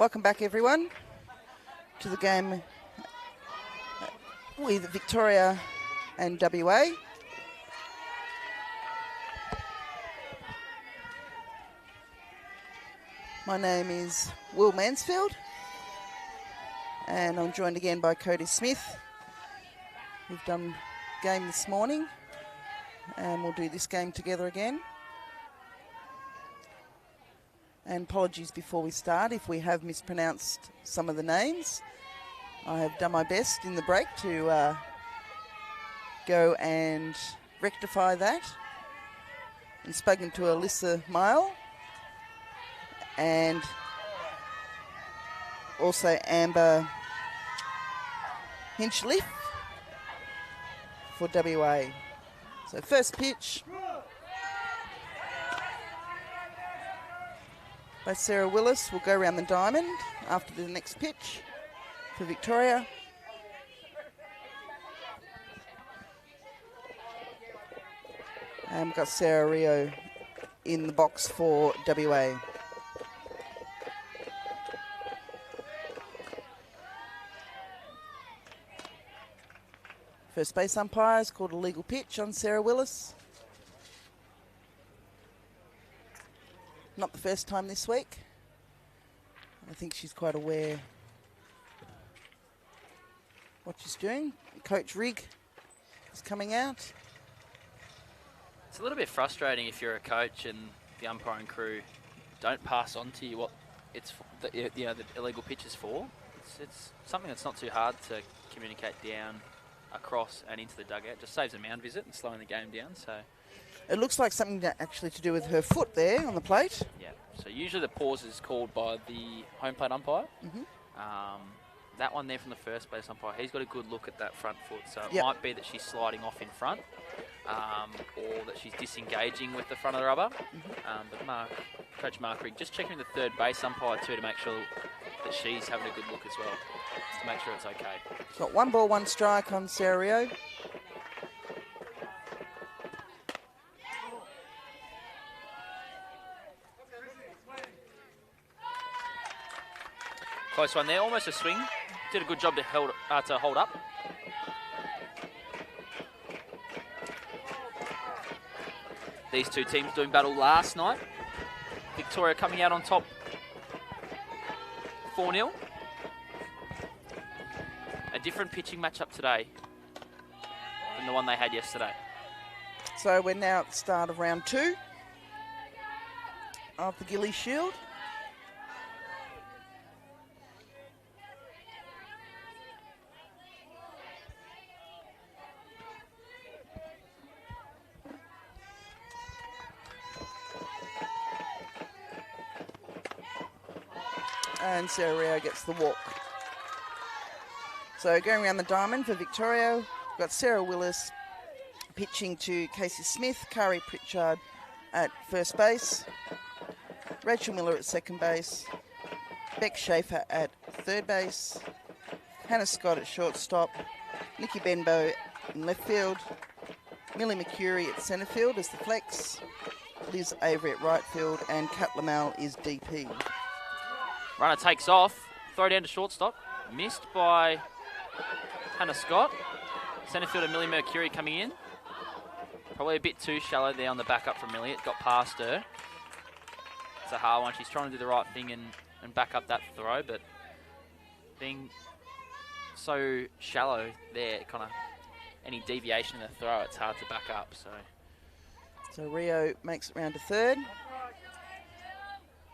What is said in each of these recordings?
Welcome back, everyone, to the game with Victoria and WA. My name is Will Mansfield, and I'm joined again by Cody Smith. We've done game this morning, and we'll do this game together again. And apologies before we start if we have mispronounced some of the names. I have done my best in the break to go and rectify that. And spoken to Alyssa Mile and also Amber Hinchliff for WA. So first pitch by Sarah Willis will go around the diamond after the next pitch for Victoria. And we've got Sarah Rio in the box for WA. First base umpire has called a legal pitch on Sarah Willis. Not the first time this week. I think she's quite aware what she's doing. Coach Rigg is coming out. It's a little bit frustrating if you're a coach and the umpiring crew don't pass on to you what it's the illegal pitch is for. It's something that's not too hard to communicate down, across and into the dugout. Just saves a mound visit and slowing the game down. So it looks like something actually to do with her foot there on the plate. Yeah. So usually the pause is called by the home plate umpire. That one there from the first base umpire, he's got a good look at that front foot. So it might be that she's sliding off in front, or that she's disengaging with the front of the rubber. But Coach Mark Rigg just checking the third base umpire too to make sure that she's having a good look as well, just to make sure it's okay. Got 1 ball, 1 strike on Sarah Rio. Close one there, almost a swing. Did a good job to hold up. These two teams doing battle last night. Victoria coming out on top 4-0. A different pitching matchup today than the one they had yesterday. So we're now at the start of round 2 of the Gilley Shield. And Sarah Rio gets the walk. So going around the diamond for Victoria, we've got Sarah Willis pitching to Casey Smith, Kari Pritchard at first base, Rachel Miller at second base, Beck Schaefer at third base, Hannah Scott at shortstop, Nikki Benbow in left field, Millie McCurry at centre field as the flex, Liz Avery at right field, and Kat Lamal is DP. Runner takes off, throw down to shortstop, missed by Hannah Scott. Centre fielder Millie Mercury coming in. Probably a bit too shallow there on the backup from Millie. It got past her. It's a hard one. She's trying to do the right thing and back up that throw, but being so shallow there, kind of any deviation in the throw, it's hard to back up. So Rio makes it round to third.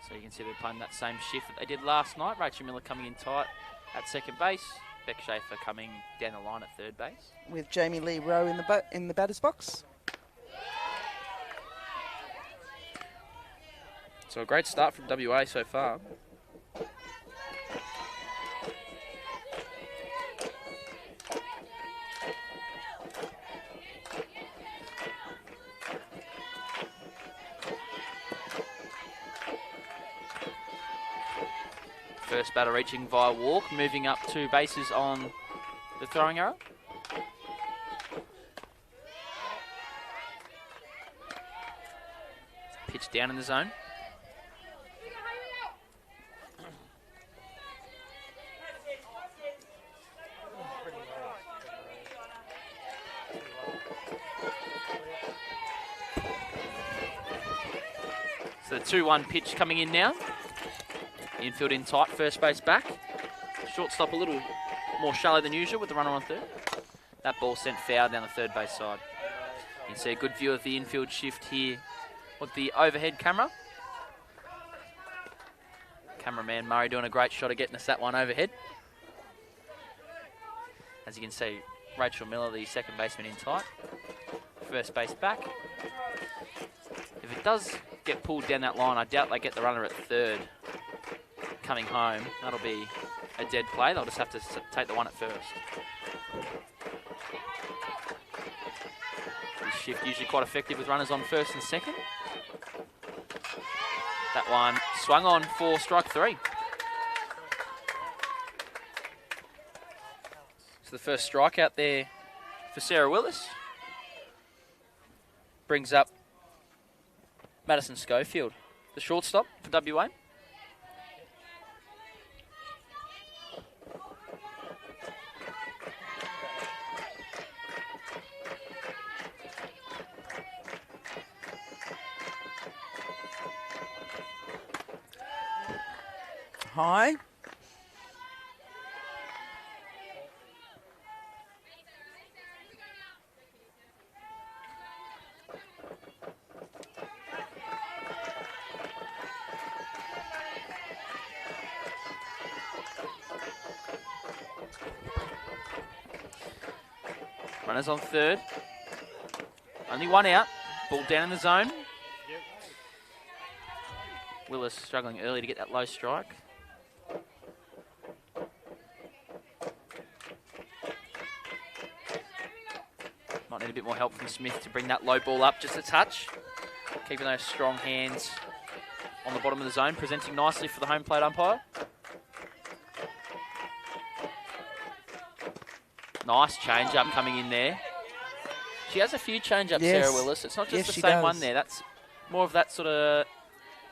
So you can see they're playing that same shift that they did last night. Rachel Miller coming in tight at second base. Beck Schaefer coming down the line at third base. With Jamie Lee Rowe in the batter's box. So a great start from WA so far. First batter reaching via walk, moving up 2 bases on the throwing arrow. Pitch down in the zone. So the 2-1 pitch coming in now. Infield in tight, first base back. Shortstop a little more shallow than usual with the runner on third. That ball sent foul down the third base side. You can see a good view of the infield shift here with the overhead camera. Cameraman Murray doing a great shot of getting us that one overhead. As you can see, Rachel Miller, the second baseman, in tight. First base back. If it does get pulled down that line, I doubt they get the runner at third coming home. That'll be a dead play. They'll just have to take the one at first. This shift usually quite effective with runners on first and second. That one swung on for strike 3. So the first strikeout there for Sarah Willis. Brings up Madison Schofield, the shortstop for WA. High. Runners on third. Only one out. Ball down in the zone. Willis struggling early to get that low strike. Might need a bit more help from Smith to bring that low ball up just a touch. Keeping those strong hands on the bottom of the zone, presenting nicely for the home plate umpire. Nice change-up coming in there. She has a few change-ups, Yes. Sarah Willis. It's not just Yes, the she same does. one there. That's more of that sort of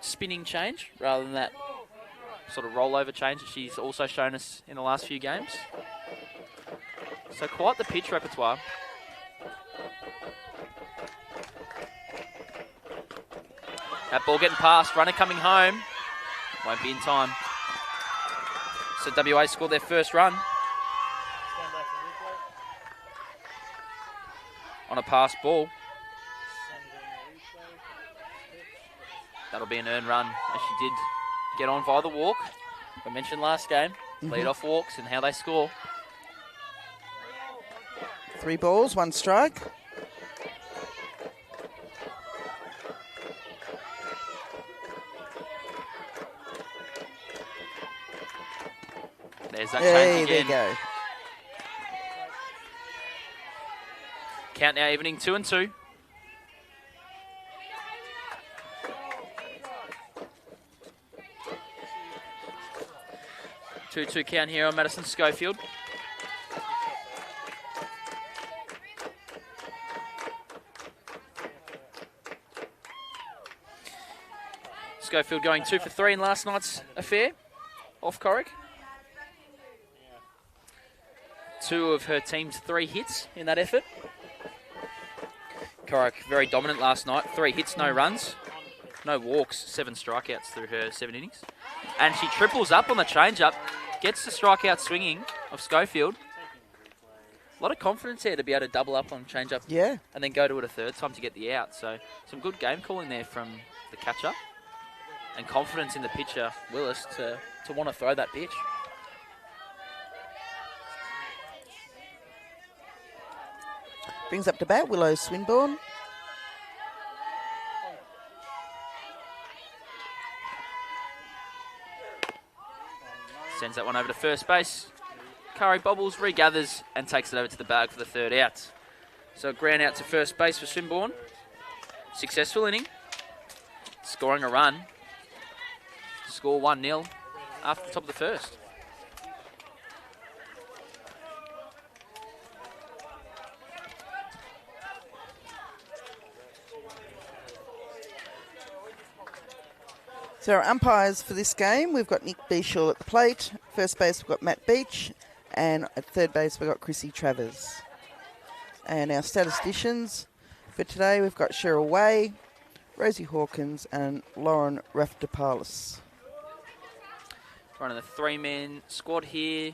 spinning change rather than that sort of rollover change that she's also shown us in the last few games. So quite the pitch repertoire. That ball getting past, runner coming home. Won't be in time. So WA scored their first run on a pass ball. That'll be an earned run, as she did get on via the walk. I mentioned last game, lead-off walks and how they score. 3 balls, 1 strike. There's that Hey, change there you again. go. Count now evening 2-2. Two count here on Madison Schofield. Schofield going 2 for 3 in last night's affair off Corrick. 2 of her team's 3 hits in that effort. Corrick very dominant last night. 3 hits, no runs, no walks, 7 strikeouts through her 7 innings. And she triples up on the change-up, gets the strikeout swinging of Schofield. A lot of confidence there to be able to double up on change-up, Yeah. and then go to it a third time to get the out. So some good game calling there from the catcher. And confidence in the pitcher, Willis, to want to throw that pitch. Brings up to bat Willow Swinburne. Sends that one over to first base. Curry bobbles, regathers, and takes it over to the bag for the third out. So ground out to first base for Swinburne. Successful inning. Scoring a run. Score 1-0 after the top of the first. So our umpires for this game, we've got Nick Beashall at the plate. First base, we've got Matt Beach. And at third base, we've got Chrissy Travers. And our statisticians for today, we've got Cheryl Way, Rosie Hawkins and Lauren Raftapalis. Running the three-man squad here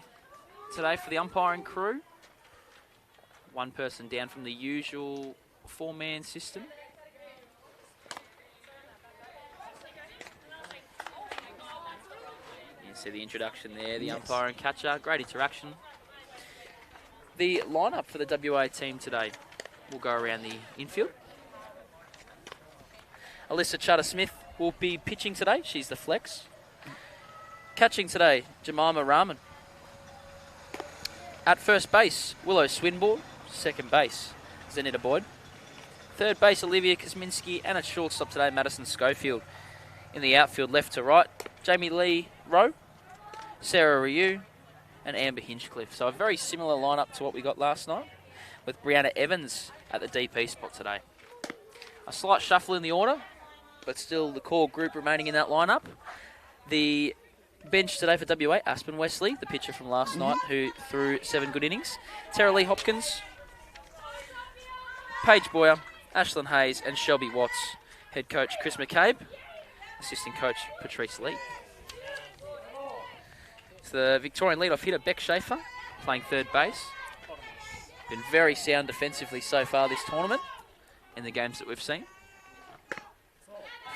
today for the umpiring crew. One person down from the usual four-man system. You see the introduction there, the umpire and catcher. Great interaction. The lineup for the WA team today will go around the infield. Alyssa Chutter-Smith will be pitching today. She's the flex. Catching today, Jemima Rahman. At first base, Willow Swinburne. Second base, Zenita Boyd. Third base, Olivia Kosminski. And at shortstop today, Madison Schofield. In the outfield, left to right, Jamie Lee Rowe, Sarah Ryu, and Amber Hinchcliffe. So a very similar lineup to what we got last night, with Brianna Evans at the DP spot today. A slight shuffle in the order, but still the core group remaining in that lineup. The bench today for WA, Aspen Wesley, the pitcher from last night, who threw 7 good innings. Tara Lee Hopkins, Paige Boyer, Ashlyn Hayes, and Shelby Watts. Head coach Chris McCabe, assistant coach Patrice Lee. It's the Victorian leadoff hitter Beck Schaefer, playing third base. Been very sound defensively so far this tournament in the games that we've seen.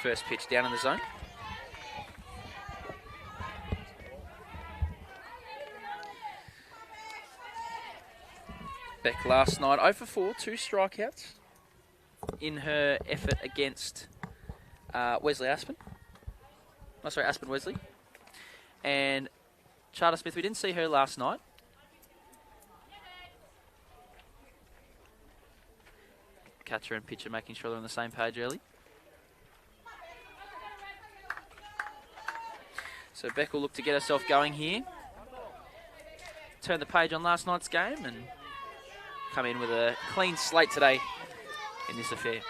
First pitch down in the zone. Beck last night 0 for 4, 2 strikeouts in her effort against Wesley Aspen. Oh, sorry, Aspen Wesley. And Chutter-Smith, we didn't see her last night. Catcher and pitcher making sure they're on the same page early. So Beck will look to get herself going here. Turn the page on last night's game and come in with a clean slate today in this affair.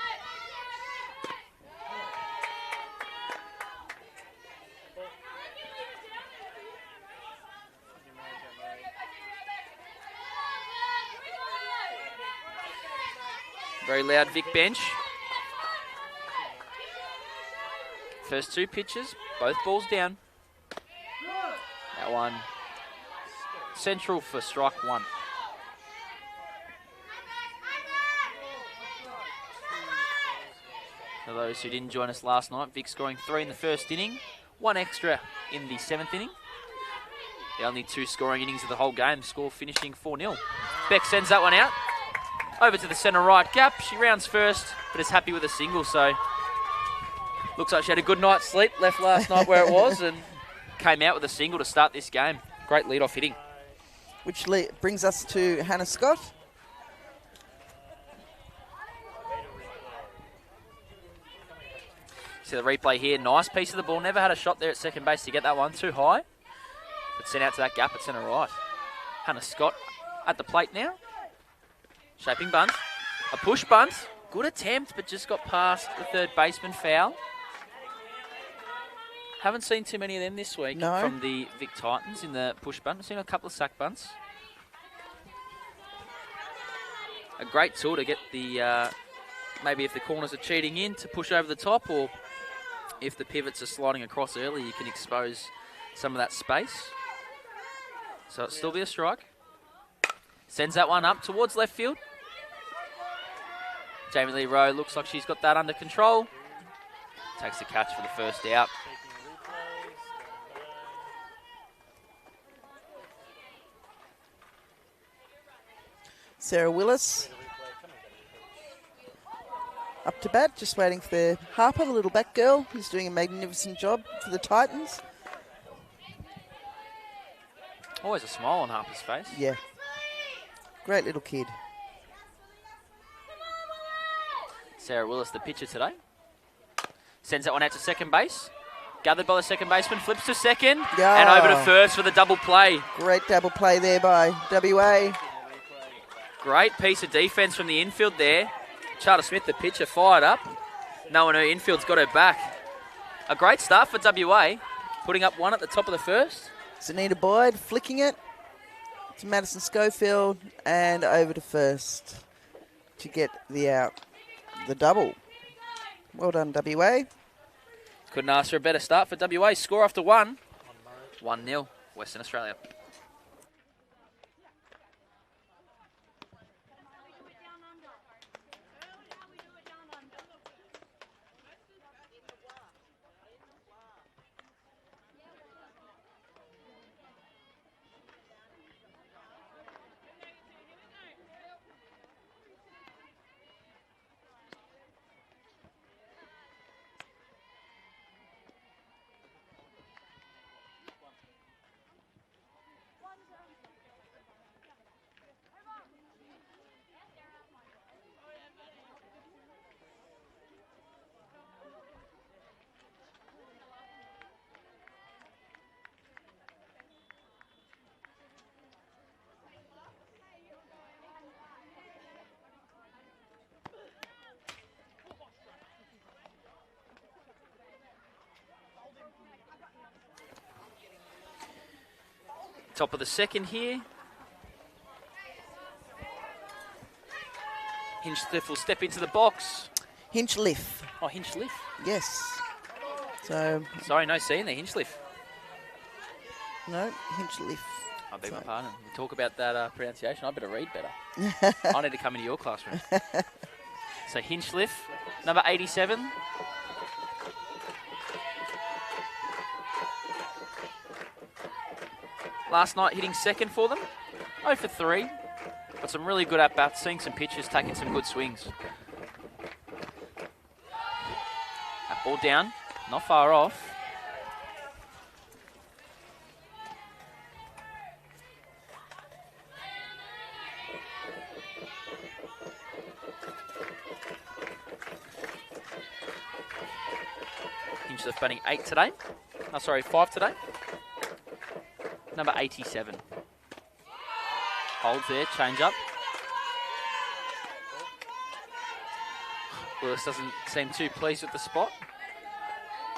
Very loud Vic bench. First 2 pitches, both balls down. That one central for strike 1. For those who didn't join us last night, Vic scoring 3 in the first inning, 1 extra in the 7th inning. The only 2 scoring innings of the whole game, score finishing 4-0. Beck sends that one out. Over to the centre right gap. She rounds first, but is happy with a single, so looks like she had a good night's sleep, left last night where it was, and came out with a single to start this game. Great lead-off hitting. Which brings us to Hannah Scott. See the replay here. Nice piece of the ball. Never had a shot there at second base to get that one. Too high. But sent out to that gap at centre right. Hannah Scott at the plate now. Shaping bunt. A push bunt. Good attempt, but just got past the third baseman. Foul. Haven't seen too many of them this week from the Vic Titans in the push bunt. I've seen a couple of sack bunts. A great tool to get the, maybe if the corners are cheating in, to push over the top, or if the pivots are sliding across early, you can expose some of that space. So it'll still be a strike. Sends that one up towards left field. Jamie Lee Rowe looks like she's got that under control. Takes the catch for the first out. Sarah Willis up to bat, just waiting for Harper, the little back girl, who's doing a magnificent job for the Titans. Always a smile on Harper's face. Yeah. Great little kid. Sarah Willis, the pitcher today. Sends that one out to second base. Gathered by the second baseman, flips to second, and over to first for the double play. Great double play there by WA. Great piece of defence from the infield there. Chutter-Smith, the pitcher, fired up, knowing her infield's got her back. A great start for WA, putting up one at the top of the first. Zenita Boyd flicking it to Madison Schofield and over to first to get the out, the double. Well done, WA. Couldn't ask for a better start for WA. Score after 1. 1-0, Western Australia. Top of the second here. Hinchcliffe will step into the box. Hinchliffe. Oh, Hinchcliffe. Yes. So. Sorry, no C in there, Hinchcliffe. No, Hinchliffe. I beg my pardon. We talk about that pronunciation. I better read better. I need to come into your classroom. So Hinchcliffe, number 87. Last night hitting second for them. 0 for 3. Got some really good at-bats, seeing some pitches, taking some good swings. That ball down, not far off. Hinchcliffe batting 8 today. Oh, sorry, 5 today. Number 87. Holds there, change up. Willis doesn't seem too pleased with the spot.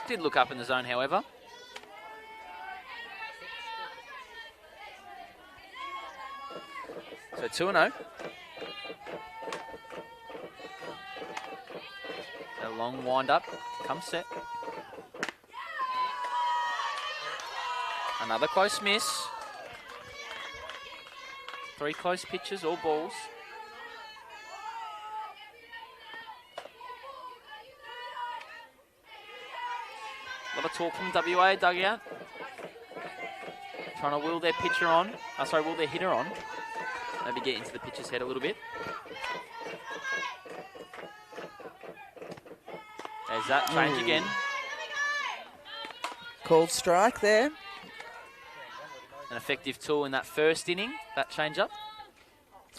Did look up in the zone, however. So 2-0. A long wind up, comes set. Another close miss. 3 close pitches, all balls. A lot of talk from WA dugout. Trying to will their pitcher on. Will their hitter on. Maybe get into the pitcher's head a little bit. There's that change again. Called strike there. An effective tool in that first inning, that change up.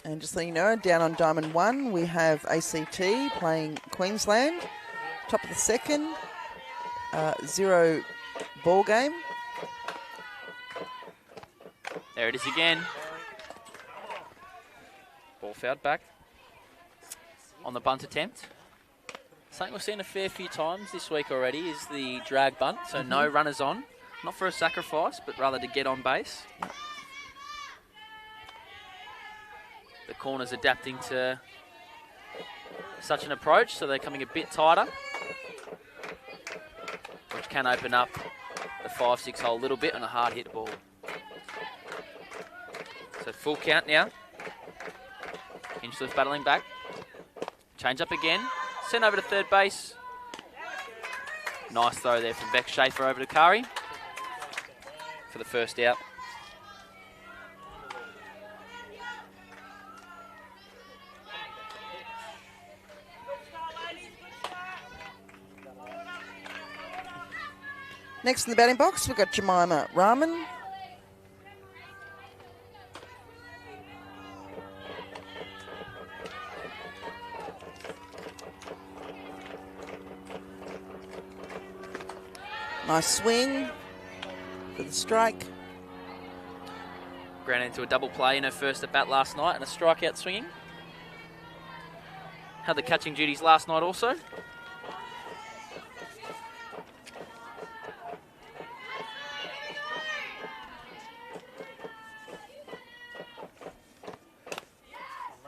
And just so you know, down on Diamond 1, we have ACT playing Queensland. Top of the second, 0 ball game. There it is again. Ball fouled back on the bunt attempt. Something we've seen a fair few times this week already is the drag bunt, so no runners on. Not for a sacrifice, but rather to get on base. The corners adapting to such an approach, so they're coming a bit tighter, which can open up the 5-6 hole a little bit on a hard hit ball. So full count now. Hinchcliffe battling back. Change up again. Sent over to third base. Nice throw there from Beck Schaefer over to Kari for the first out. Next in the batting box, we've got Jemima Rahman. Nice swing for the strike. Ground into a double play in her first at bat last night and a strikeout swinging. Had the catching duties last night also.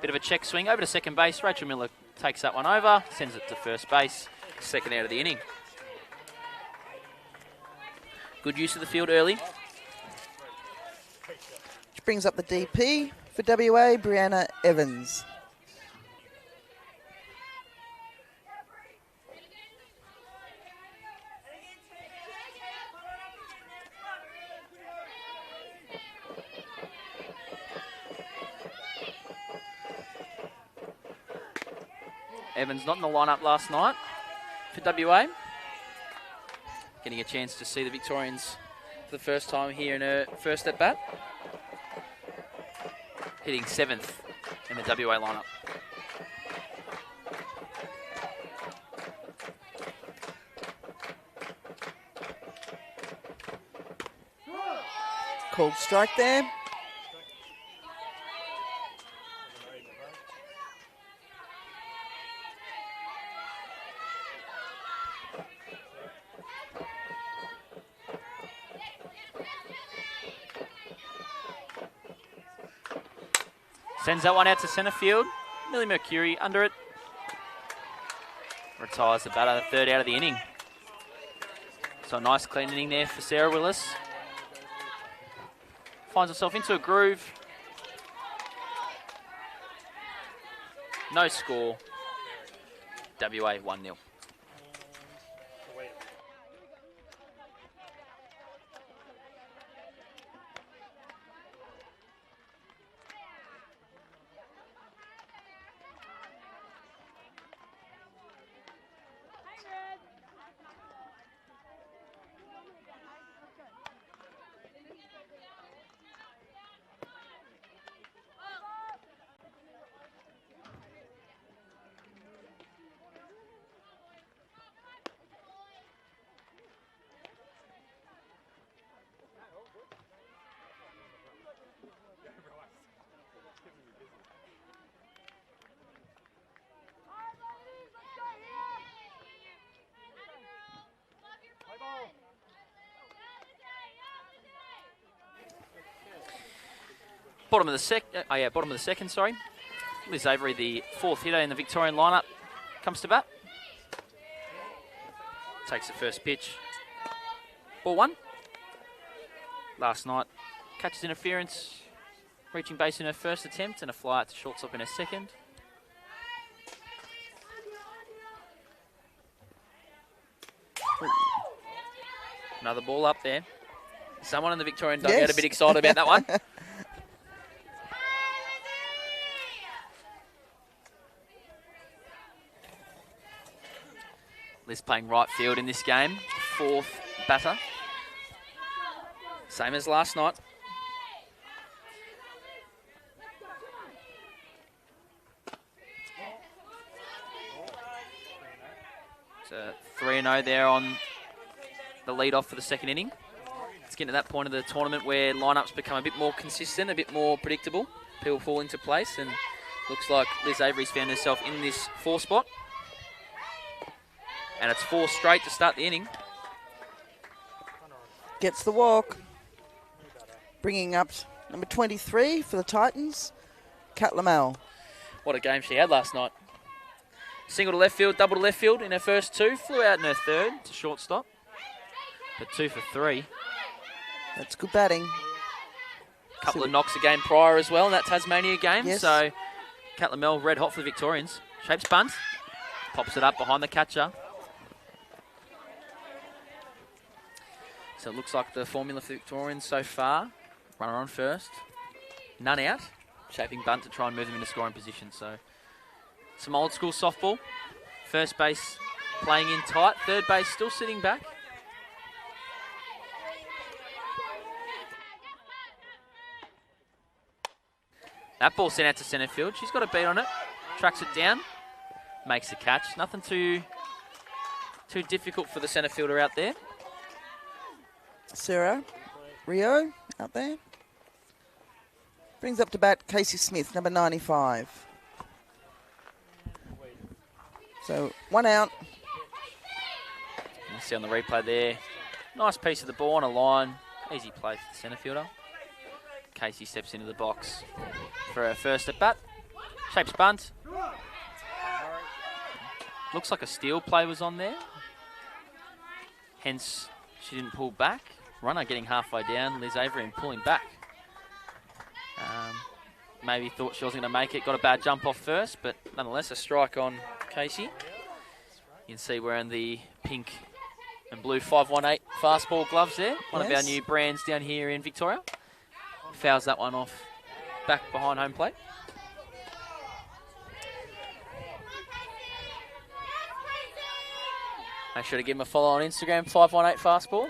Bit of a check swing over to second base. Rachel Miller takes that one over, sends it to first base. second out of the inning. Good use of the field early. Which brings up the DP for WA, Brianna Evans. Evans not in the lineup last night for WA. Getting a chance to see the Victorians for the first time here in her first at bat. Hitting 7th in the WA lineup. Called strike there. Sends that one out to centre field. Millie Mercury under it. Retires the batter, third out of the inning. So a nice clean inning there for Sarah Willis. Finds herself into a groove. No score. WA 1-0. Bottom of the second, sorry. Liz Avery, the fourth hitter in the Victorian lineup, comes to bat. Takes the first pitch. Ball one. Last night, catches interference, reaching base in her first attempt and a fly out to shortstop in her second. Another ball up there. Someone in the Victorian dugout Yes. a bit excited about that one. Liz playing right field in this game. Fourth batter. Same as last night. So 3-0 there on the lead off for the second inning. It's getting to that point of the tournament where lineups become a bit more consistent, a bit more predictable. People fall into place, and looks like Liz Avery's found herself in this 4 spot. And it's 4 straight to start the inning. Gets the walk. Bringing up number 23 for the Titans, Kat Lamel. What a game she had last night. Single to left field, double to left field in her first 2. Flew out in her third to shortstop. But 2 for 3. That's good batting. Couple of knocks a game prior as well in that Tasmania game. Yes. So Kat Lamel red hot for the Victorians. Shapes bunt. Pops it up behind the catcher. So it looks like the formula for Victorians so far. Runner on first. None out. Shaping bunt to try and move them into scoring position. So some old school softball. First base playing in tight. Third base still sitting back. That ball sent out to centre field. She's got a beat on it. Tracks it down. Makes the catch. Nothing too difficult for the centre fielder out there. Sarah Rio out there. Brings up to bat Casey Smith, number 95. So 1 out. You see on the replay there. Nice piece of the ball on a line. Easy play for the centre fielder. Casey steps into the box for her first at bat. Shapes bunt. Looks like a steal play was on there. Hence, she didn't pull back. Runner getting halfway down. Liz Avery and pulling back. Maybe thought she wasn't going to make it. Got a bad jump off first, but nonetheless, a strike on Casey. You can see wearing the pink and blue 518 fastball gloves there. One of our new brands down here in Victoria. Fouls that one off back behind home plate. Make sure to give him a follow on Instagram, 518 fastball.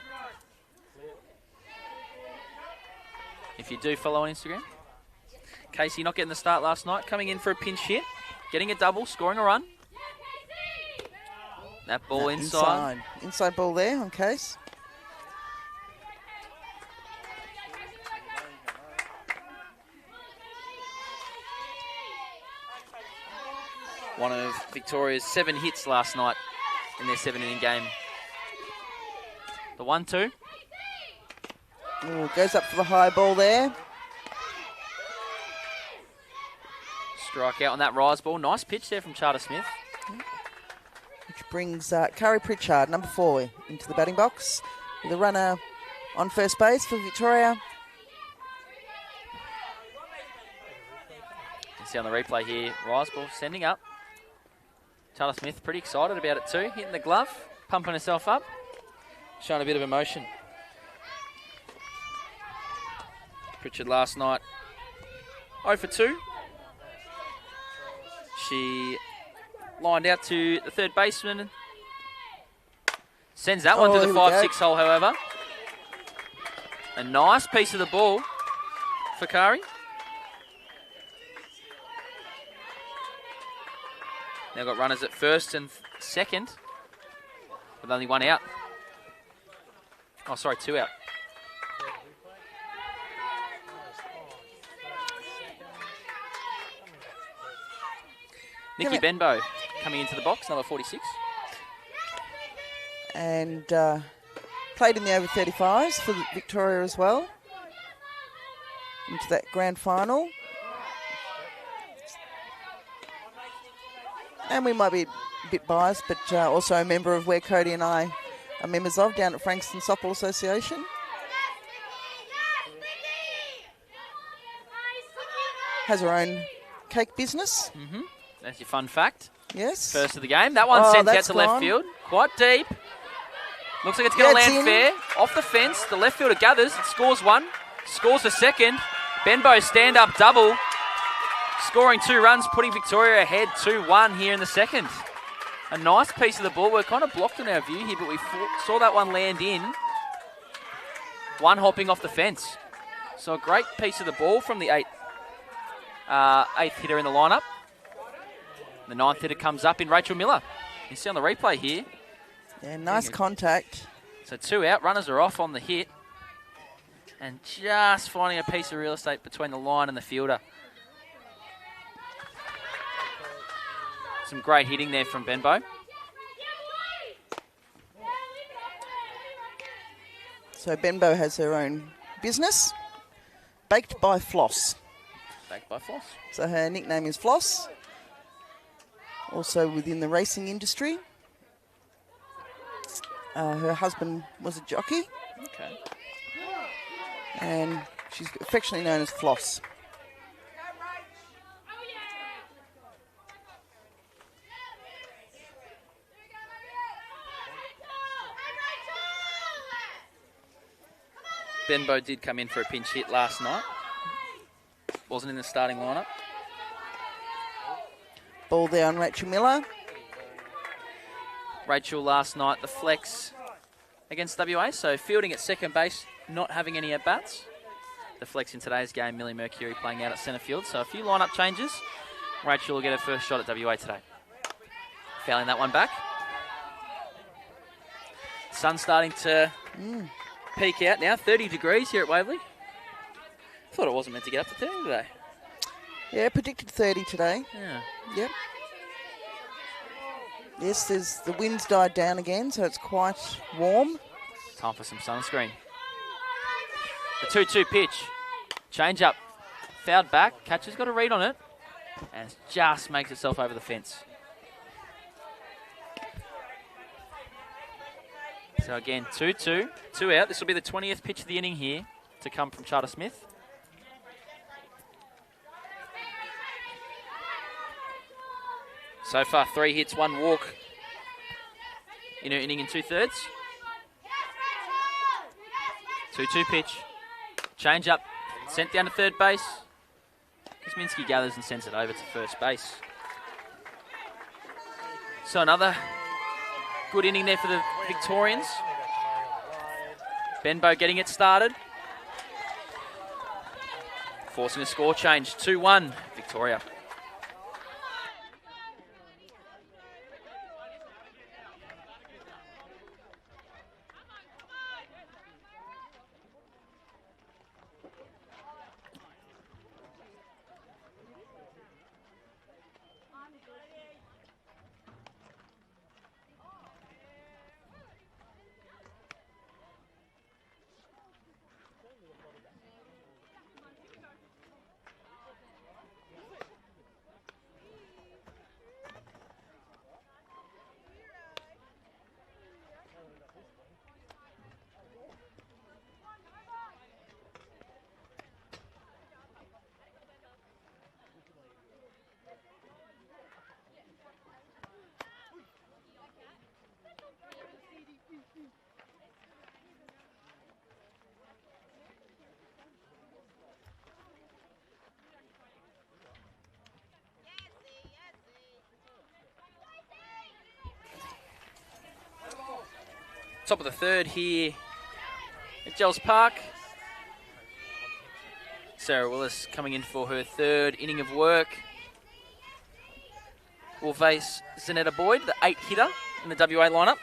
If you do follow on Instagram. Casey not getting the start last night, coming in for a pinch hit, getting a double, scoring a run. That ball inside. Inside ball there on Case. One of Victoria's 7 hits last night in their 7-inning game. The 1-2. Goes up for the high ball there. Strike out on that rise ball. Nice pitch there from Charter Smith. Which brings Kari Pritchard, number 4, into the batting box. With a runner on first base for Victoria. You can see on the replay here, rise ball sending up. Charter Smith pretty excited about it too. Hitting the glove, pumping herself up. Showing a bit of emotion. Pritchard last night 0 for 2. She lined out to the third baseman. Sends that one to the 5-6 hole, however. A nice piece of the ball for Kari. Now got runners at first and second with only 1 out. Oh, sorry, 2 out. Nikki Benbow coming into the box, number 46. And played in the over 35s for Victoria as well. Into that grand final. And we might be a bit biased, but also a member of where Cody and I are members of down at Frankston Softball Association. Has her own cake business. Mm-hmm. That's your fun fact. Yes. First of the game. That one sent out to left field. Quite deep. Looks like it's going to land fair. Off the fence. The left fielder gathers. It scores 1. Scores the second. Benbow stand-up double. Scoring 2 runs, putting Victoria ahead 2-1 here in the second. A nice piece of the ball. We're kind of blocked in our view here, but we saw that one land in. One hopping off the fence. So a great piece of the ball from the eighth hitter in the lineup. The 9th hitter comes up in Rachel Miller. You see on the replay here. Yeah, nice contact. So 2 out. Runners are off on the hit. And just finding a piece of real estate between the line and the fielder. Some great hitting there from Benbow. So Benbow has her own business. Baked by Floss. Baked by Floss. So her nickname is Floss. Also within the racing industry. Her husband was a jockey. Okay. And she's affectionately known as Floss. Benbow did come in for a pinch hit last night. Wasn't in the starting lineup. Ball there on Rachel Miller. Rachel last night, the flex against WA, so fielding at second base, not having any at-bats. The flex in today's game, Millie Mercury playing out at centre field, so a few lineup changes. Rachel will get her first shot at WA today. Fouling that one back. Sun starting to peak out now, 30 degrees here at Waverley. Thought it wasn't meant to get up to 30 today. Yeah, predicted 30 today. Yeah. Yep. Yes, the wind's died down again, so it's quite warm. Time for some sunscreen. The 2-2 pitch. Change up. Fouled back. Catcher's got a read on it. And it just makes itself over the fence. So again, 2-2, 2 out. This will be the 20th pitch of the inning here to come from Charter Smith. So far, 3 hits, 1 walk in her inning and 2/3. 2-2 pitch. Change up, sent down to third base. Kosminski gathers and sends it over to first base. So another good inning there for the Victorians. Benbow getting it started. Forcing a score change, 2-1, Victoria. Top of the third here at Gels Park. Sarah Willis coming in for her 3rd inning of work. Will face Zanetta Boyd, the 8 hitter in the WA lineup.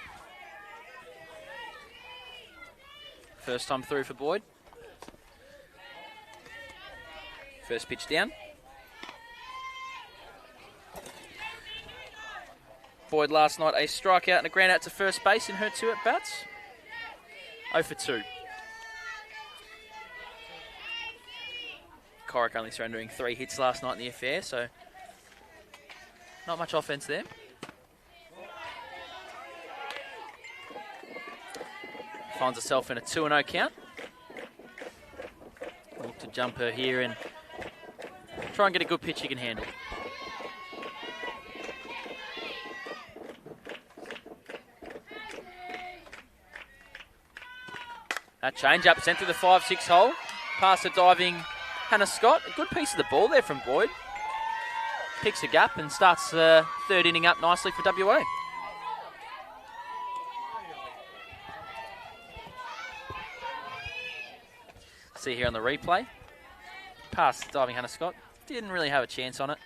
First time through for Boyd. First pitch down. Boyd last night a strikeout and a ground out to first base in her 2 at-bats. 0 for 2. Corrick only surrendering 3 hits last night in the affair, so not much offense there. Finds herself in a 2-0 count. Look to jump her here and try and get a good pitch she can handle. That change-up sent to the 5-6 hole. Past the diving Hannah Scott. A good piece of the ball there from Boyd. Picks a gap and starts the 3rd inning up nicely for WA. See here on the replay. Past diving Hannah Scott. Didn't really have a chance on it.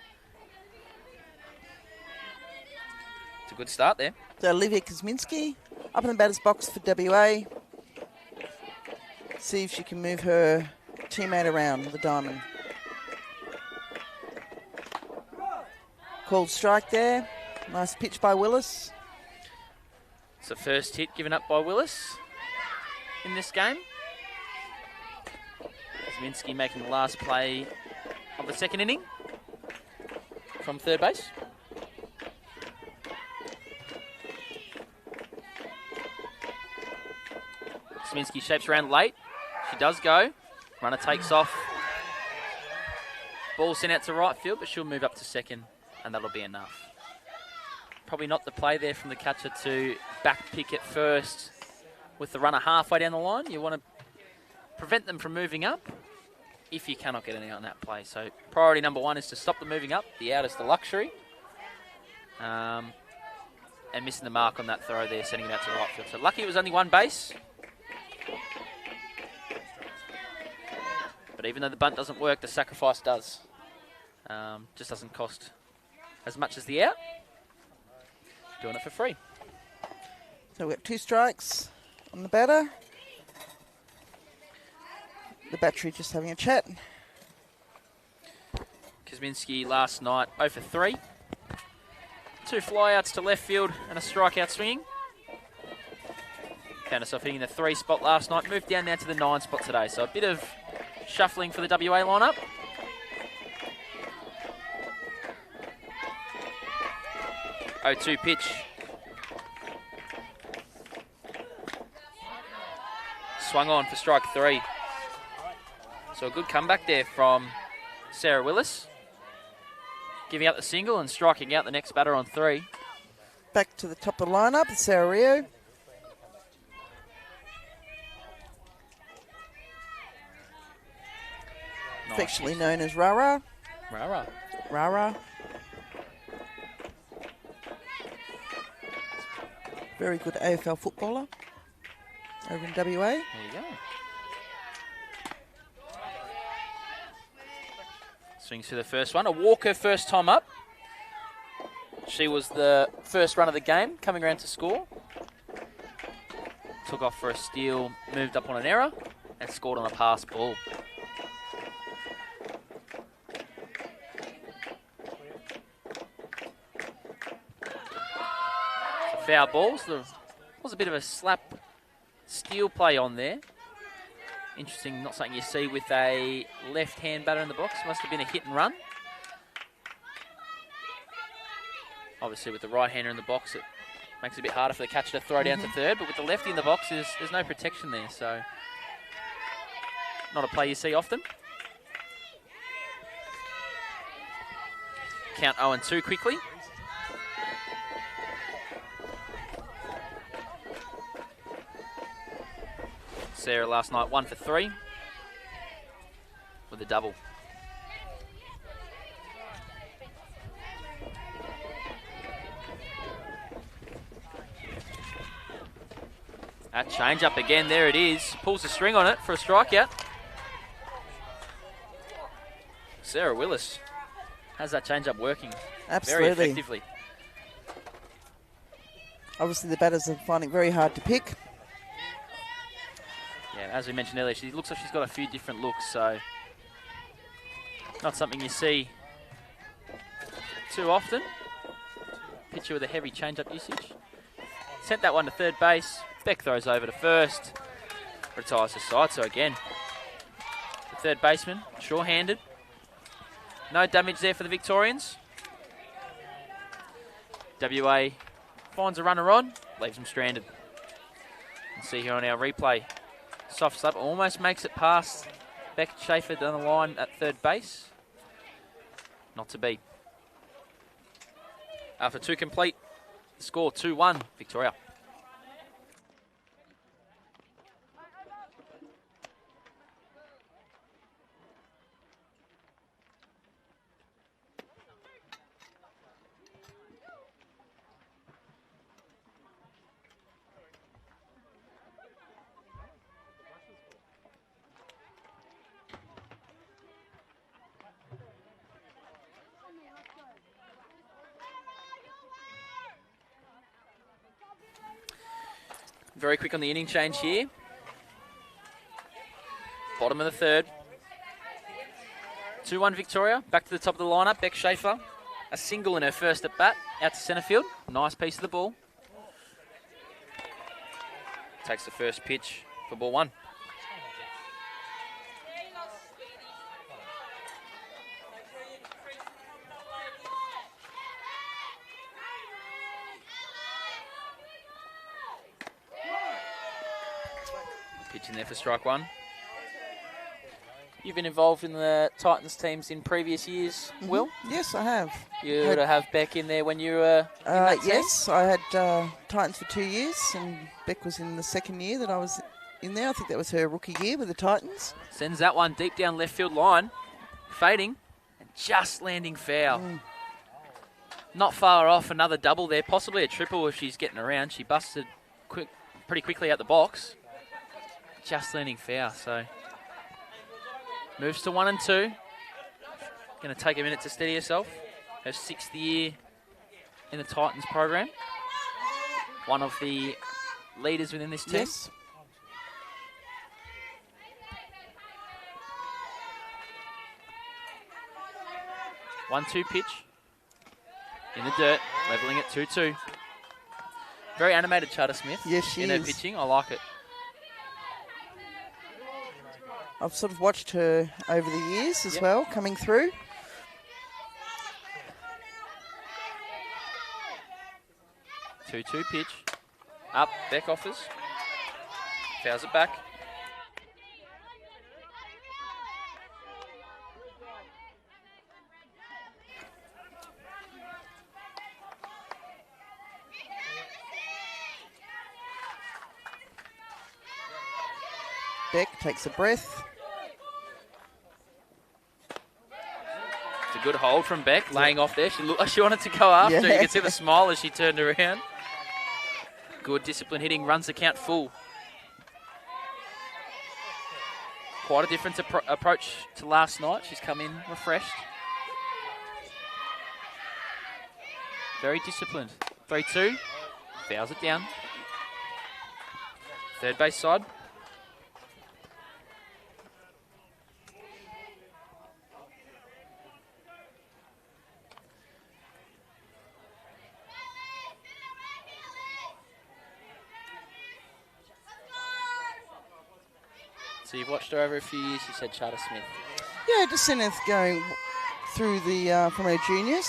It's a good start there. So Olivia Kosminski up in the batter's box for WA. See if she can move her teammate around the diamond. Called strike there. Nice pitch by Willis. It's the first hit given up by Willis in this game. Kosminski making the last play of the 2nd inning from third base. Kosminski shapes around late. She does go. Runner takes off. Ball sent out to right field, but she'll move up to 2nd, and that'll be enough. Probably not the play there from the catcher to back pick at first with the runner halfway down the line. You want to prevent them from moving up if you cannot get any on that play. So priority number 1 is to stop them moving up. The out is the luxury. And missing the mark on that throw there, sending it out to right field. So lucky it was only 1 base. But even though the bunt doesn't work, the sacrifice does. Just doesn't cost as much as the out. Doing it for free. So we've got 2 strikes on the batter. The battery just having a chat. Kosminski last night 0 for 3. 2 flyouts to left field and a strikeout swinging. Found herself hitting the 3 spot last night. Moved down now to the 9 spot today. So a bit of shuffling for the WA lineup. Oh, 2 pitch. swung on for strike 3. So a good comeback there from Sarah Willis. Giving up the single and striking out the next batter on 3. Back to the top of the lineup, Sarah Rio. Affectionately known as Rara. Rara. Rara. Very good AFL footballer over in WA. There you go. Swings for the first one. A walker first time up. She was the first run of the game, coming around to score. Took off for a steal, moved up on an error, and scored on a pass ball. Foul balls. There was a bit of a slap steal play on there. Interesting, not something you see with a left-hand batter in the box. Must have been a hit and run. Obviously, with the right-hander in the box, it makes it a bit harder for the catcher to throw down to third. But with the lefty in the box, there's no protection there. So, not a play you see often. Count 0-2 quickly. Sarah last night 1 for 3 with a double. That change up again, there it is. Pulls the string on it for a strikeout. Sarah Willis has that change up working Absolutely. very effectively. Obviously the batters are finding it very hard to pick. Yeah, as we mentioned earlier, she looks like she's got a few different looks, so not something you see too often. Pitcher with a heavy change-up usage. Sent that one to third base. Beck throws over to first. Retires the side, so again, the third baseman, sure-handed. No damage there for the Victorians. WA finds a runner on, leaves them stranded. And see here on our replay. Soft slap almost makes it past Beck Schaefer down the line at third base. Not to be. After 2 complete, the score 2-1 Victoria. Very quick on the inning change here. Bottom of the third. 2-1 Victoria. Back to the top of the lineup. Beck Schaefer. A single in her first at bat. Out to centre field. Nice piece of the ball. Takes the first pitch for ball 1. Pitch in there for strike 1. You've been involved in the Titans teams in previous years, Will? Yes, I have. You would have Beck in there when you were in that team? Yes, I had Titans for 2 years, and Beck was in the second year that I was in there. I think that was her rookie year with the Titans. Sends that one deep down left field line, fading, and just landing foul. Not far off, another double there, possibly a triple if she's getting around. She busted pretty quickly out the box. Just landing foul, so moves to 1 and 2. Going to take a minute to steady herself. Her 6th year in the Titans program. One of the leaders within this team. Yes. One-two pitch in the dirt, levelling at 2-2. Very animated, Charter Smith. Yes, she in is. her pitching. I like it. I've sort of watched her over the years as well, coming through. Two-two pitch. Up, Beck offers. Fouls it back. Beck takes a breath. It's a good hold from Beck, laying off there. She looked like she wanted to go after. Yeah. You can see the smile as she turned around. Good discipline hitting, runs the count full. Quite a different approach to last night. She's come in refreshed. Very disciplined. 3-2. Fouls it down. Third base side. So you've watched her over a few years, you said Charter Smith. Yeah, just Seneth going through the from her juniors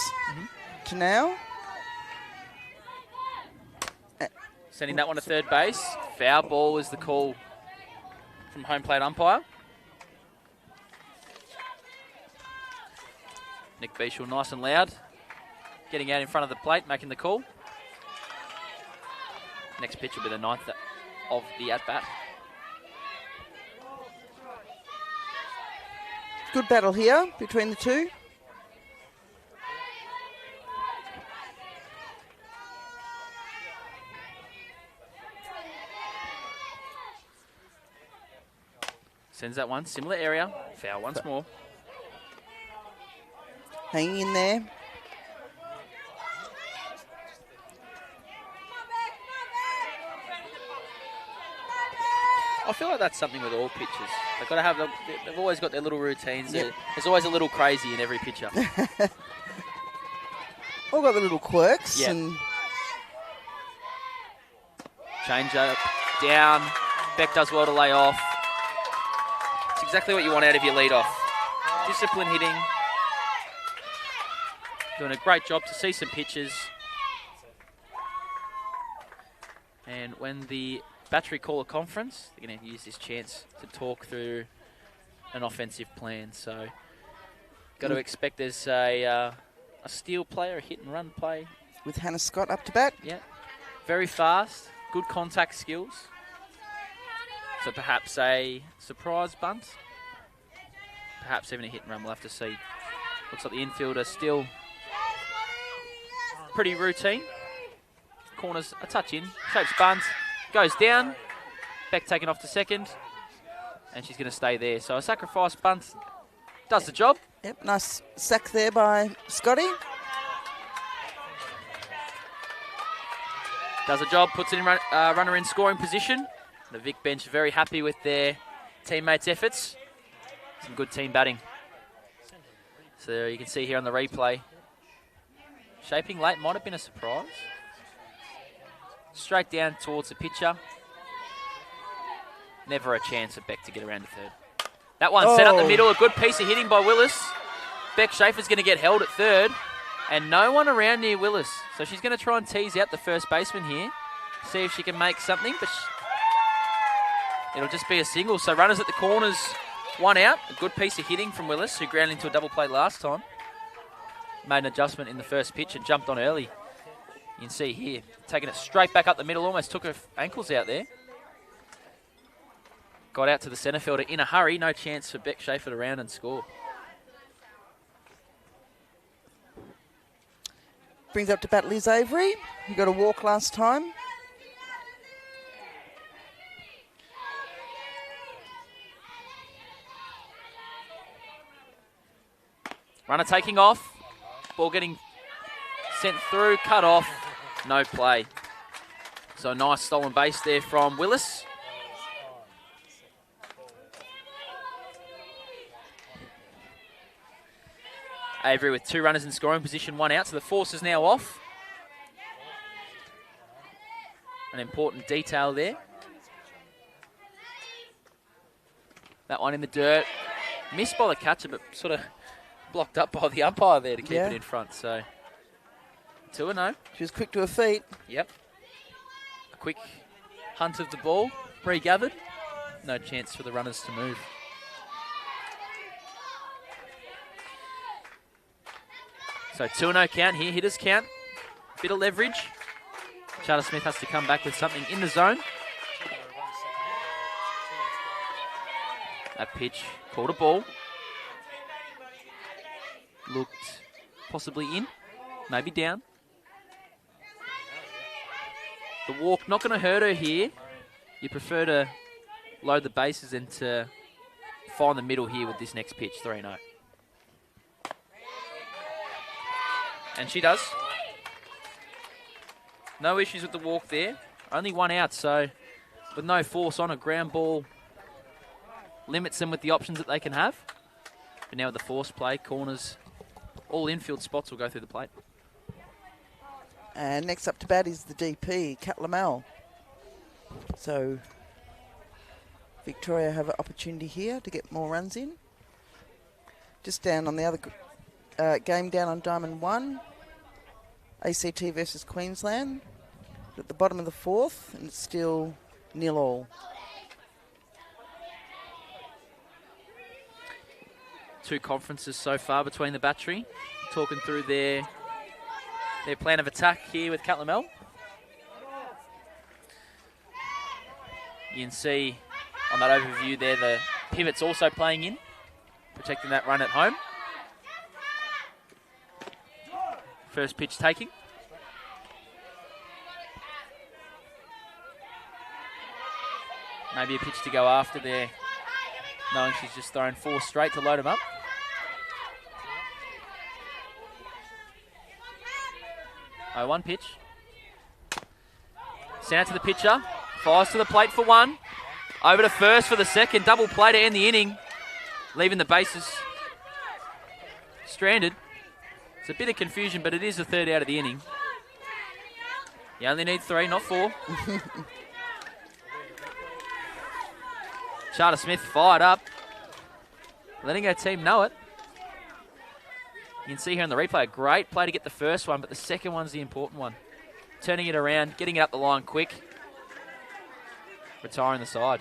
to now. Sending that one to third base. Foul ball is the call from home plate umpire. Nick Beashall nice and loud. Getting out in front of the plate, making the call. Next pitch will be the ninth of the at-bat. Good battle here between the two. Sends that one, similar area. Foul once more. Hanging in there. I feel like that's something with all pitchers. They've got to have. They've always got their little routines. Yep. There's always a little crazy in every pitcher. All got the little quirks. Yep. And Change up, down. Beck does well to lay off. It's exactly what you want out of your lead-off. Discipline hitting. Doing a great job to see some pitches. And when the battery call a conference, they're going to use this chance to talk through an offensive plan. So, got to expect there's a steal play or a hit and run play. with Hannah Scott up to bat. Yeah, very fast, good contact skills. So perhaps a surprise bunt. Perhaps even a hit and run, we'll have to see. Looks like the infielder still pretty routine. Corners a touch in, shapes bunt, goes down. Beck taken off to second, and she's going to stay there. So a sacrifice bunt does the job. Yep, nice sack there by Scotty. Does the job, puts it in runner in scoring position. The Vic bench very happy with their teammates' efforts. Some good team batting. So you can see here on the replay, shaping late might have been a surprise. Straight down towards the pitcher. Never a chance at Beck to get around to third. That one set up the middle, a good piece of hitting by Willis. Beck Schaefer's going to get held at third, and no one around near Willis. So she's going to try and tease out the first baseman here, see if she can make something, but it'll just be a single. So runners at the corners, one out. A good piece of hitting from Willis, who ground into a double play last time. Made an adjustment in the first pitch and jumped on early. You can see here, taking it straight back up the middle, almost took her ankles out there. Got out to the centre fielder in a hurry. No chance for Beck Schaefer to round and score. Brings up to bat Liz Avery, who got a walk last time. Runner taking off. Ball getting sent through, cut off. No play. So a nice stolen base there from Willis. Avery with two runners in scoring position, one out. So the force is now off. An important detail there. That one in the dirt. Missed by the catcher, but sort of blocked up by the umpire there to keep it in front. So 2-0. She was quick to her feet. Yep. A quick hunt of the ball, regathered. No chance for the runners to move. So 2-0 count here, hitters count. Bit of leverage. Charter Smith has to come back with something in the zone. That pitch called a ball. Looked possibly in, maybe down. The walk not going to hurt her here. You prefer to load the bases and to find the middle here with this next pitch, 3-0. And she does. No issues with the walk there. Only one out, so with no force on a ground ball limits them with the options that they can have. But now with the force play, corners, all infield spots will go through the plate. And next up to bat is the DP, Kat Lamel. So Victoria have an opportunity here to get more runs in. Just down on the other game, down on Diamond 1, ACT versus Queensland. At the bottom of the fourth, and it's still 0-all. Two conferences so far between the battery, talking through their plan of attack here with Kat Lamel. You can see on that overview there the pivot's also playing in, protecting that run at home. First pitch taking. Maybe a pitch to go after there, knowing she's just thrown 4 straight to load him up. Oh, one pitch. Sent out to the pitcher. Fires to the plate for 1. Over to first for the second. Double play to end the inning. Leaving the bases stranded. It's a bit of confusion, but it is the third out of the inning. You only need 3, not 4. Charter Smith fired up, letting her team know it. You can see here on the replay, a great play to get the first one, but the second one's the important one. Turning it around, getting it up the line quick, retiring the side.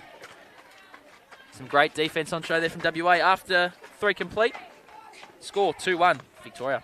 Some great defence on show there from WA after 3 complete. Score 2-1, Victoria.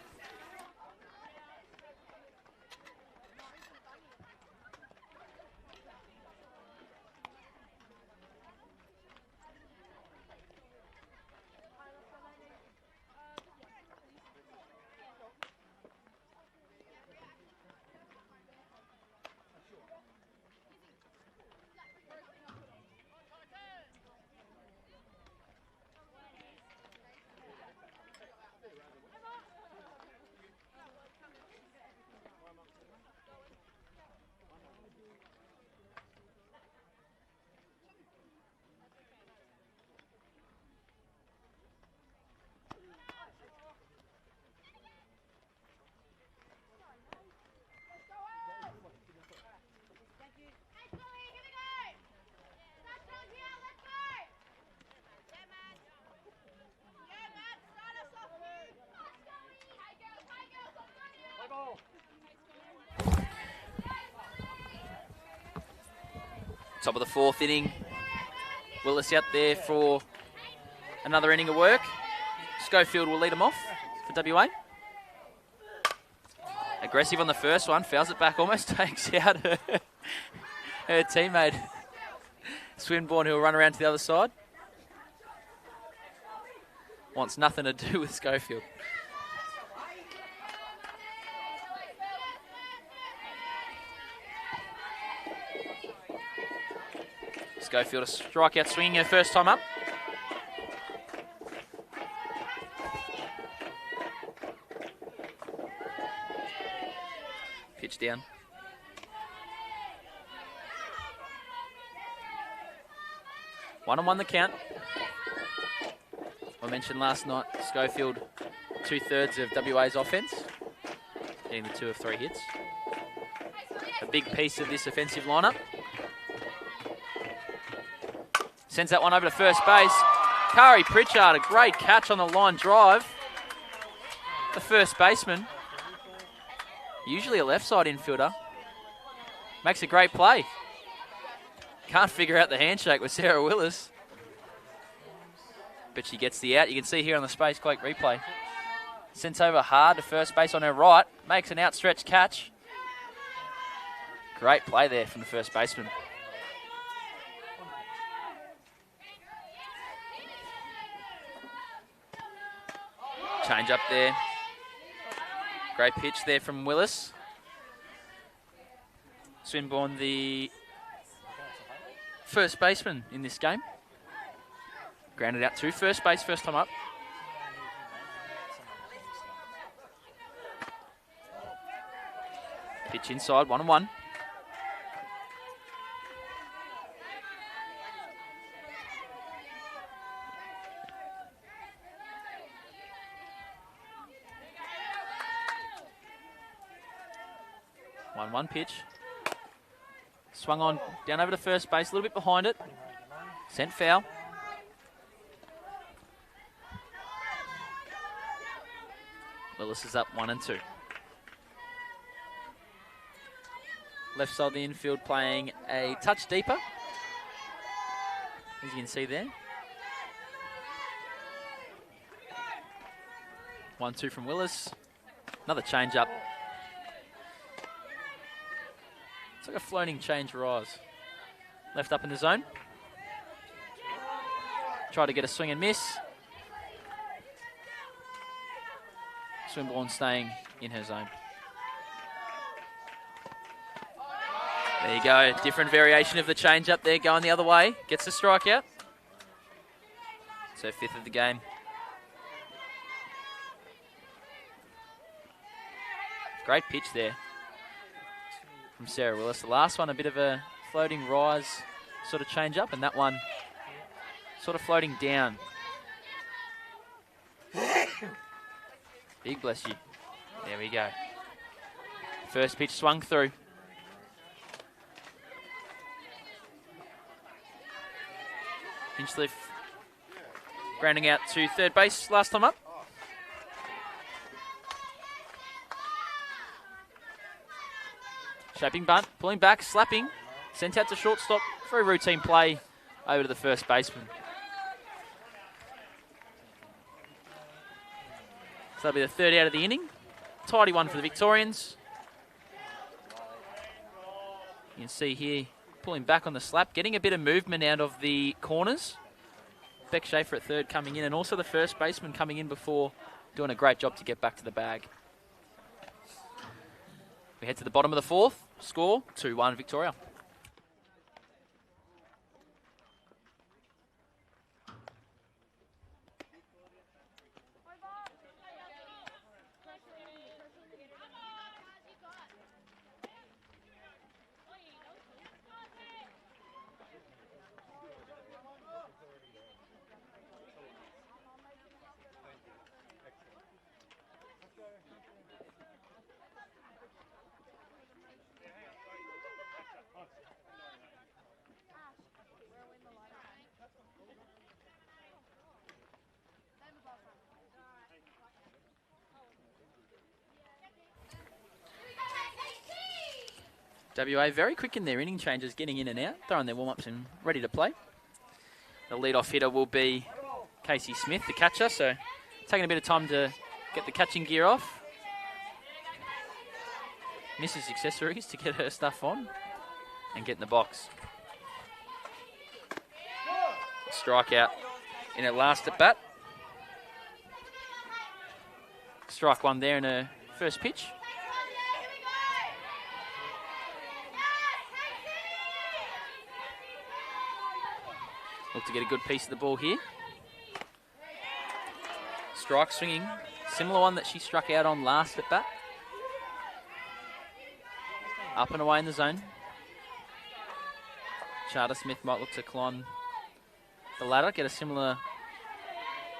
Top of the 4th inning. Willis out there for another inning of work. Schofield will lead them off for WA. Aggressive on the first one. Fouls it back. Almost takes out her teammate Swinburne, who will run around to the other side. Wants nothing to do with Schofield. Schofield a strikeout swinging her first time up. Pitch down. One on one the count. I mentioned last night, Schofield 2/3 of WA's offence, getting the 2 of 3 hits. A big piece of this offensive lineup. Sends that one over to first base. Kari Pritchard, a great catch on the line drive. The first baseman, usually a left side infielder, makes a great play. Can't figure out the handshake with Sarah Willis, but she gets the out. You can see here on the Space Quake replay. Sends over hard to first base on her right, makes an outstretched catch. Great play there from the first baseman. Change up there. Great pitch there from Willis. Swinburne, the first baseman in this game. Grounded out to first base, first time up. Pitch inside, 1-1. One pitch. Swung on, down over to first base, a little bit behind it. Sent foul. Willis is up 1-2. Left side of the infield playing a touch deeper, as you can see there. 1-2 from Willis. Another change up. It's like a floating change rise. Left up in the zone. Try to get a swing and miss. Swinburne staying in her zone. There you go. Different variation of the change up there going the other way. Gets the strikeout. So 5th of the game. Great pitch there from Sarah Willis. The last one, a bit of a floating rise sort of change up, and that one sort of floating down. Big bless you. There we go. First pitch swung through. Hinchcliffe grounding out to third base last time up. Shaping bunt, pulling back, slapping, sent out to shortstop. Very routine play over to the first baseman. So that'll be the third out of the inning. Tidy one for the Victorians. You can see here, pulling back on the slap, getting a bit of movement out of the corners. Beck Schaefer at third coming in, and also the first baseman coming in before, doing a great job to get back to the bag. We head to the bottom of the 4th. Score 2-1 Victoria. WA very quick in their inning changes, getting in and out, throwing their warm-ups and ready to play. The lead-off hitter will be Casey Smith, the catcher, so taking a bit of time to get the catching gear off. Mrs. Accessories to get her stuff on and get in the box. Strikeout in her last at bat. Strike one there in her first pitch. Look to get a good piece of the ball here. Strike swinging. Similar one that she struck out on last at bat. Up and away in the zone. Charter Smith might look to climb the ladder, get a similar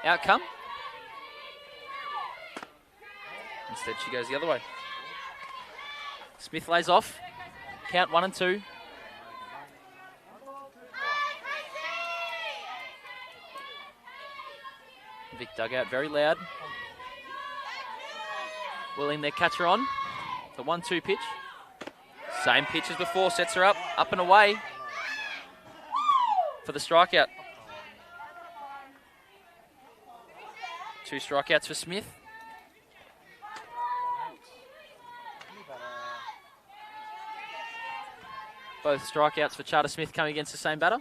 outcome. Instead she goes the other way. Smith lays off. Count 1 and 2. Vic dugout very loud. Willing their catcher on. The 1-2 pitch. Same pitch as before, sets her up and away for the strikeout. 2 strikeouts for Smith. Both strikeouts for Charter Smith coming against the same batter.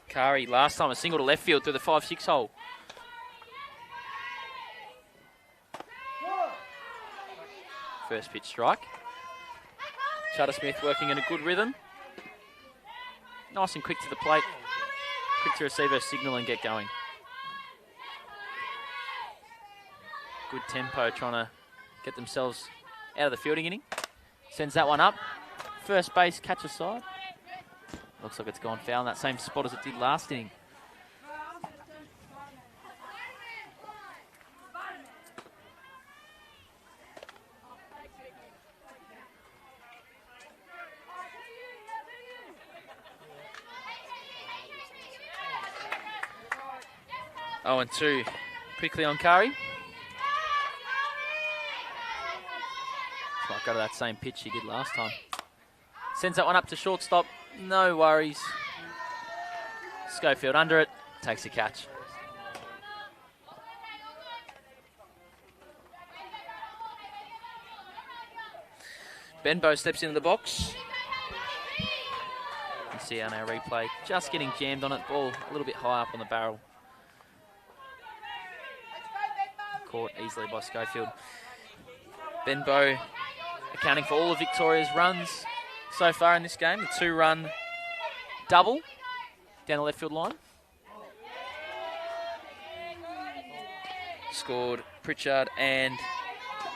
Kari last time a single to left field through the 5-6 hole. First pitch strike. Charter Smith working in a good rhythm. Nice and quick to the plate. Quick to receive her signal and get going. Good tempo, trying to get themselves out of the fielding inning. Sends that one up. First base, catch aside. Looks like it's gone foul in that same spot as it did last inning. Oh, and 2 quickly on Kari. Might go to that same pitch he did last time. Sends that one up to shortstop. No worries. Schofield under it. Takes a catch. Benbow steps into the box. You see on our replay, just getting jammed on it. Ball a little bit high up on the barrel. Caught easily by Schofield. Benbow accounting for all of Victoria's runs so far in this game. The 2-run double down the left field line. Scored Pritchard and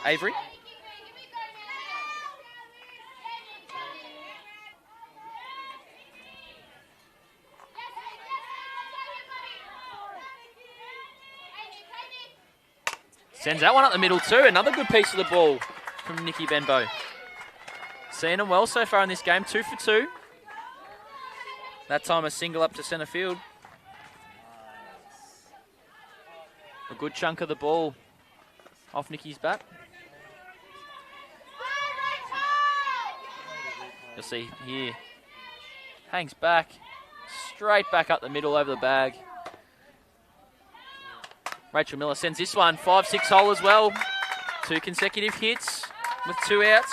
Avery. Sends that one up the middle too. Another good piece of the ball from Nikki Benbow. Seeing them well so far in this game. 2 for 2. That time a single up to centre field. A good chunk of the ball off Nikki's bat. You'll see here. Hangs back. Straight back up the middle over the bag. Rachel Miller sends this one. 5-6 hole as well. 2 consecutive hits with 2 outs.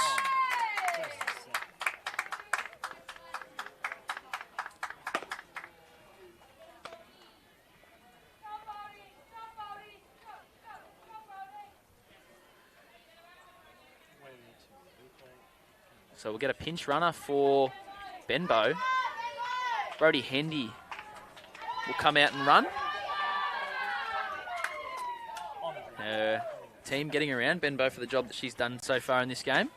So we'll get a pinch runner for Benbow. Brody Hendy will come out and run. Her team getting around Benbow for the job that she's done so far in this game.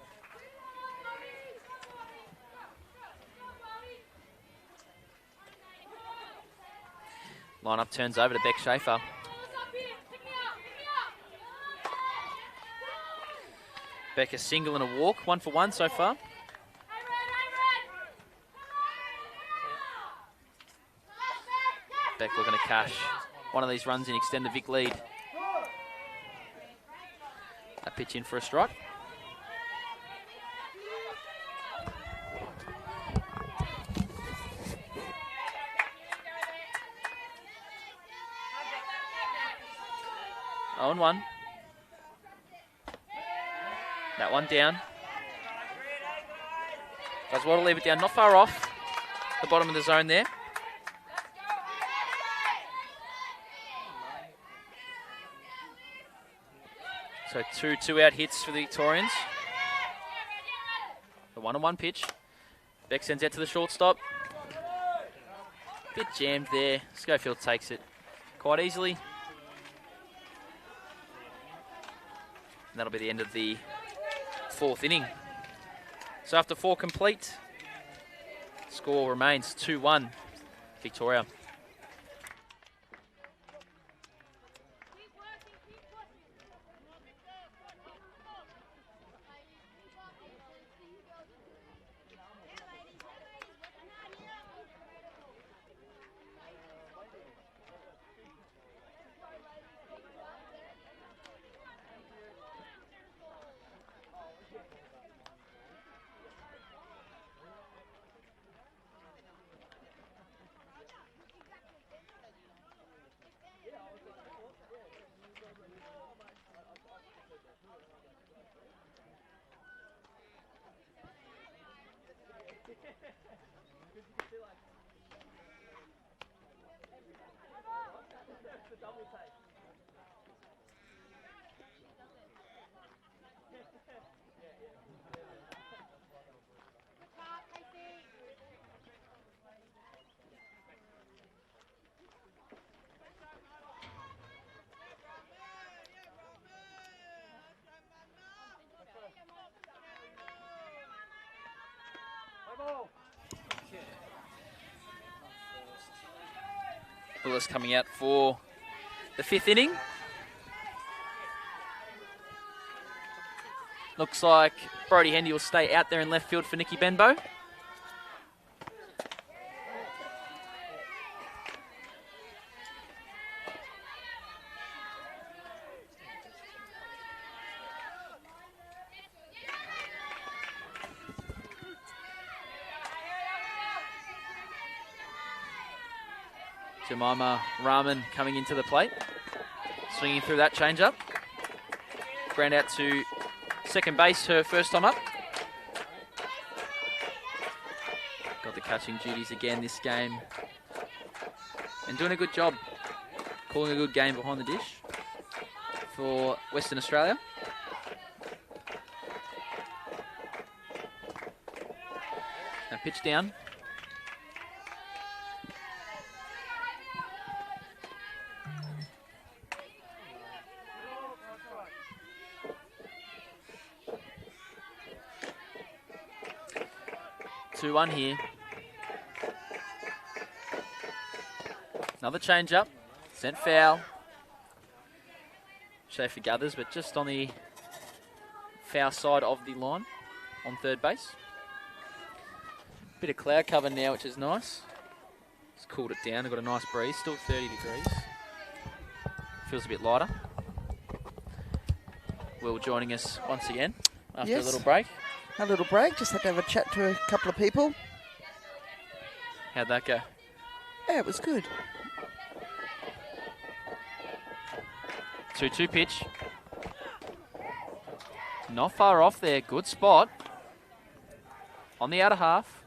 Lineup turns over to Beck Schaefer. Beck a single and a walk, 1 for 1 so far. Beck looking to cash one of these runs and extend the Vic lead. A pitch in for a strike. Oh, and 1. That one down. Does well to leave it down, not far off the bottom of the zone there. So 2 two-out hits for the Victorians. The 1-on-1 pitch. Beck sends out to the shortstop. Bit jammed there. Schofield takes it quite easily. And that'll be the end of the 4th inning. So after 4 complete, score remains 2-1 Victoria. Willis coming out for the 5th inning. Looks like Brody Hendy will stay out there in left field for Nicky Benbow. Jemima Rahman coming into the plate. Swinging through that changeup. Ground out to second base, her first time up. Got the catching duties again this game. And doing a good job. Calling a good game behind the dish for Western Australia. Now pitch down. Two one here. Another change up. Sent foul. Schaefer gathers, but just on the foul side of the line on third base. Bit of cloud cover now, which is nice. It's cooled it down. We've got a nice breeze. Still 30 degrees. Feels a bit lighter. Will joining us once again after a little break. A little break, just had to have a chat to a couple of people. How'd that go? Yeah, it was good. 2-2 pitch. Not far off there, good spot. On the outer half.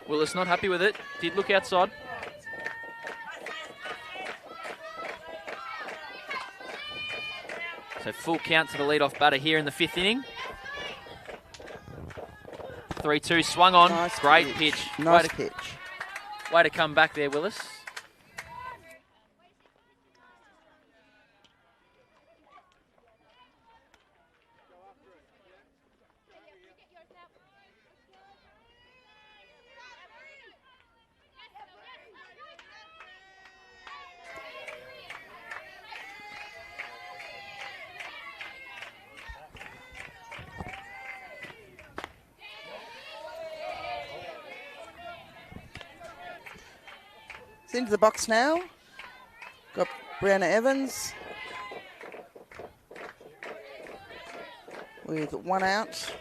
Willis not happy with it, did look outside. So full count to the leadoff batter here in the 5th inning. 3-2 swung on. Nice Great pitch. Nice pitch. Way to come back there, Willis. Into the box now. Got Brianna Evans with 1 out.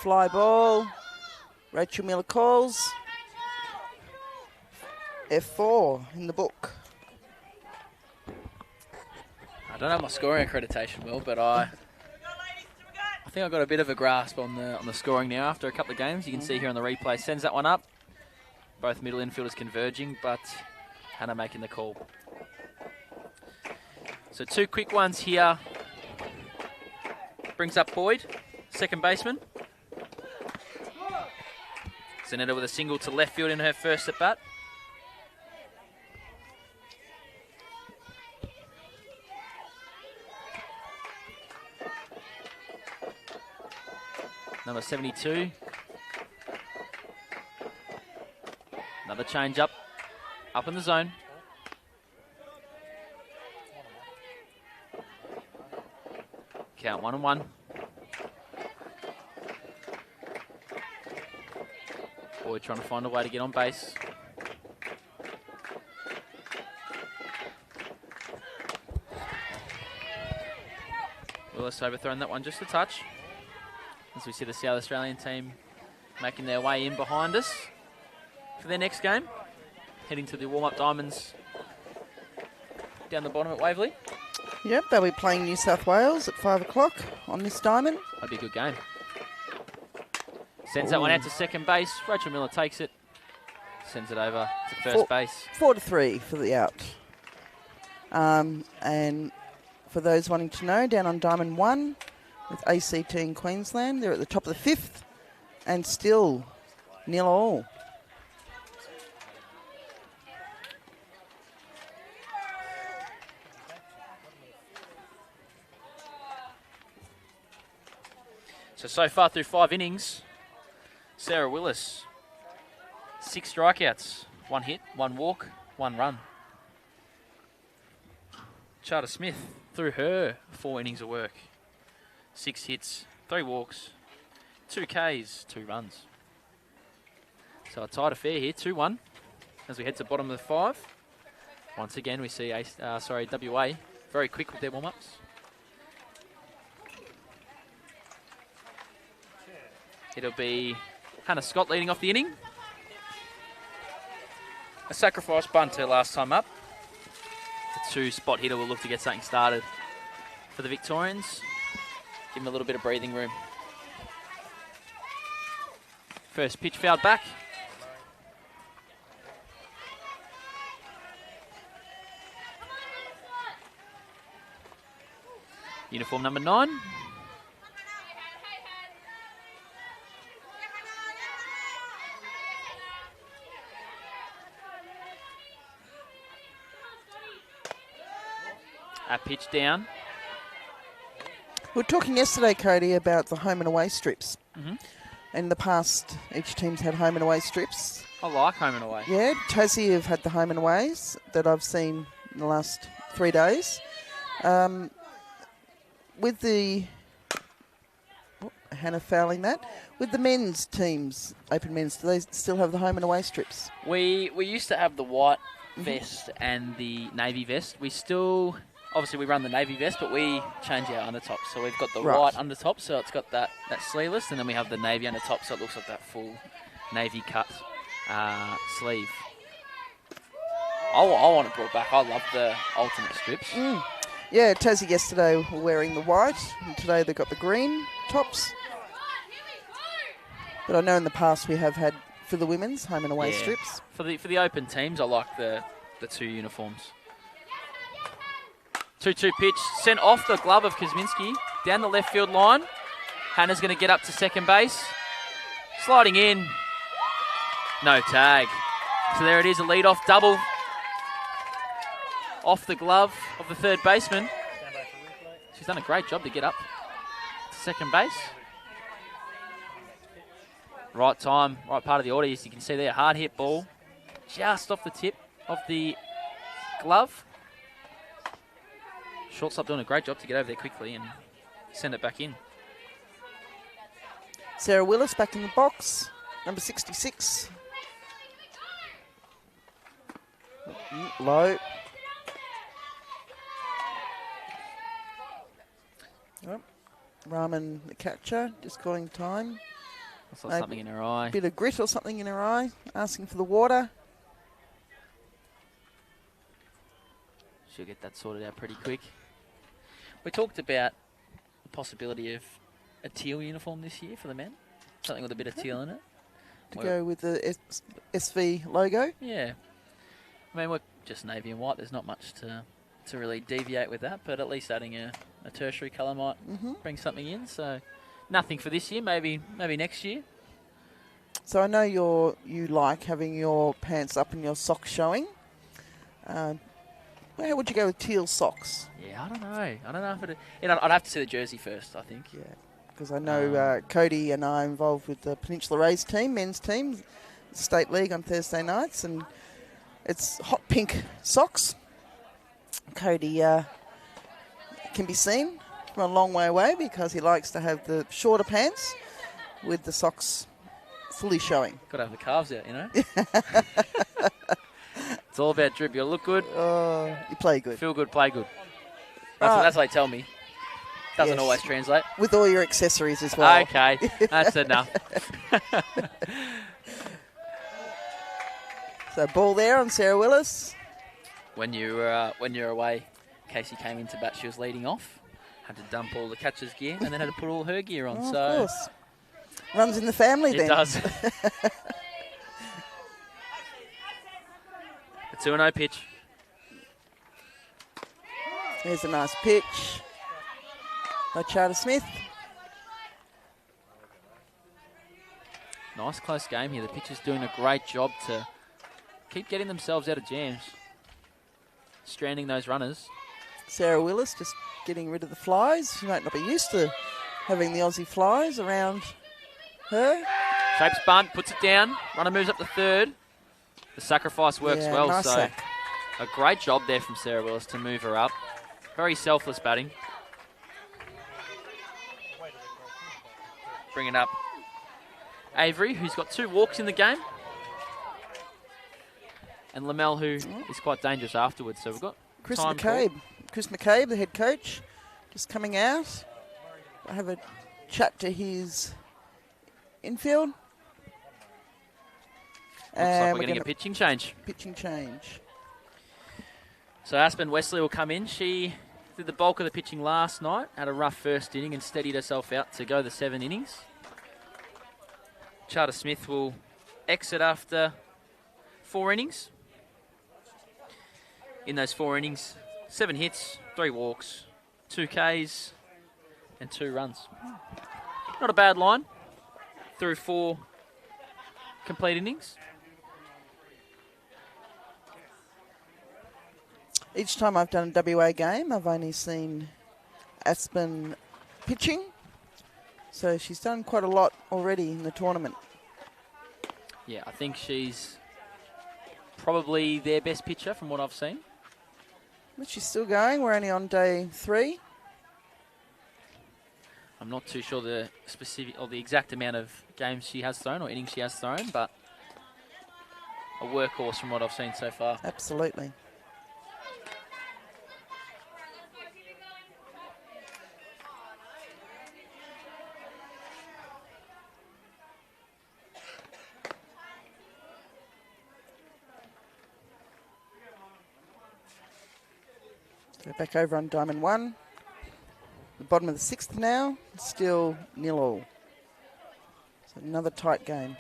Fly ball. Rachel Miller calls. F4 in the book. I don't have my scoring accreditation, Will, but I think I've got a bit of a grasp on the scoring now after a couple of games. You can see here on the replay, sends that one up. Both middle infielders converging, but Hannah making the call. So 2 quick ones here. Brings up Boyd, second baseman. Zanetta with a single to left field in her first at bat. Number 72. Another change up in the zone. Count 1-1. Boyd trying to find a way to get on base. Willis overthrown that one just a touch. As we see the South Australian team making their way in behind us for their next game. Heading to the warm-up diamonds down the bottom at Waverley. Yep, they'll be playing New South Wales at 5 o'clock on this diamond. That'd be a good game. Sends that one out to second base. Rachel Miller takes it. Sends it over to first base. 4-3 for the out. And for those wanting to know, down on Diamond 1 with ACT in Queensland, they're at the top of the 5th and still 0-all. So far through 5 innings, Sarah Willis, 6 strikeouts, 1 hit, 1 walk, 1 run. Charter Smith, through her 4 innings of work, 6 hits, 3 walks, 2 Ks, 2 runs. So a tight affair here, 2-1, as we head to bottom of the 5. Once again, we see WA very quick with their warm-ups. It'll be Hannah Scott leading off the inning. A sacrifice bunt her last time up. The 2-spot hitter will look to get something started for the Victorians. Give them a little bit of breathing room. First pitch fouled back. Uniform number 9. A pitch down. We were talking yesterday, Cody, about the home and away strips. Mm-hmm. In the past, each team's had home and away strips. I like home and away. Yeah, Tassie have had the home and aways that I've seen in the last 3 days. With the... Hannah fouling that. With the men's teams, open men's, do they still have the home and away strips? We used to have the white vest and the navy vest. We still... Obviously, we run the navy vest, but we change our undertops. So we've got the white undertop, so it's got that sleeveless, and then we have the navy undertop, so it looks like that full navy cut sleeve. I want it brought back. I love the alternate strips. Yeah, Tassie yesterday were wearing the white, and today they've got the green tops. But I know in the past we have had, for the women's, home and away strips. For the open teams, I like the 2 uniforms. 2-2 pitch, sent off the glove of Kosminski, down the left field line. Hannah's going to get up to second base. Sliding in. No tag. So there it is, a lead-off double off the glove of the third baseman. She's done a great job to get up to second base. Right time, right part of the order, as you can see there, hard hit ball. Just off the tip of the glove. Shortstop doing a great job to get over there quickly and send it back in. Sarah Willis back in the box, number 66. Low. Oh, Rahman, the catcher, just calling time. Looks like something in her eye. Bit of grit or something in her eye, asking for the water. She'll get that sorted out pretty quick. We talked about the possibility of a teal uniform this year for the men. Something with a bit of teal in it. To go with the SV logo. Yeah. I mean, we're just navy and white. There's not much to really deviate with that, but at least adding a tertiary colour might bring something in. So nothing for this year, maybe next year. So I know you like having your pants up and your socks showing. How would you go with teal socks? Yeah, I don't know if it... I'd have to see the jersey first, I think. Yeah, because I know Cody and I are involved with the Peninsula Rays team, men's team, State League on Thursday nights, and it's hot pink socks. Cody can be seen from a long way away because he likes to have the shorter pants with the socks fully showing. Got to have the calves out, you know? It's all about drip. You look good. You play good. Feel good, play good. That's what they tell me. Doesn't always translate. With all your accessories as well. Okay, that's enough. So ball there on Sarah Willis. When you're away, Casey came into bat. She was leading off. Had to dump all the catcher's gear and then had to put all her gear on. Of course. Runs in the family then. It does. A 2-0 pitch. There's a nice pitch by Charter Smith. Nice close game here. The pitcher's doing a great job to keep getting themselves out of jams. Stranding those runners. Sarah Willis just getting rid of the flies. She might not be used to having the Aussie flies around her. Shapes bunt, puts it down. Runner moves up to third. The sacrifice works well, nice so sack. a great job there from Sarah Willis to move her up. Very selfless batting. Bringing up Avery, who's got 2 walks in the game. And Lamel, who is quite dangerous afterwards. So we've got Chris time McCabe. Chris McCabe, the head coach, just coming out. I have a chat to his infield. Looks like we're getting a pitching change. Pitching change. So Aspen Wesley will come in. She did the bulk of the pitching last night, had a rough first inning and steadied herself out to go the 7 innings. Charter Smith will exit after 4 innings. In those 4 innings, 7 hits, 3 walks, 2 Ks and 2 runs. Not a bad line through 4 complete innings. Each time I've done a WA game, I've only seen Aspen pitching. So she's done quite a lot already in the tournament. Yeah, I think she's probably their best pitcher from what I've seen. But she's still going. We're only on day 3. I'm not too sure the specific or the exact amount of games she has thrown or innings she has thrown, but a workhorse from what I've seen so far. Absolutely. So back over on Diamond 1. The bottom of the 6th now, still 0-0. So another tight game.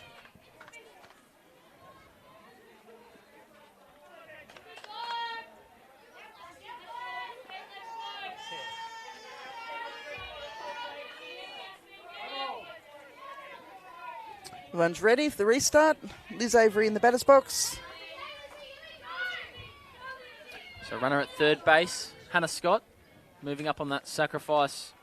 Everyone's ready for the restart. Liz Avery in the batter's box. So runner at third base, Hannah Scott, moving up on that sacrifice.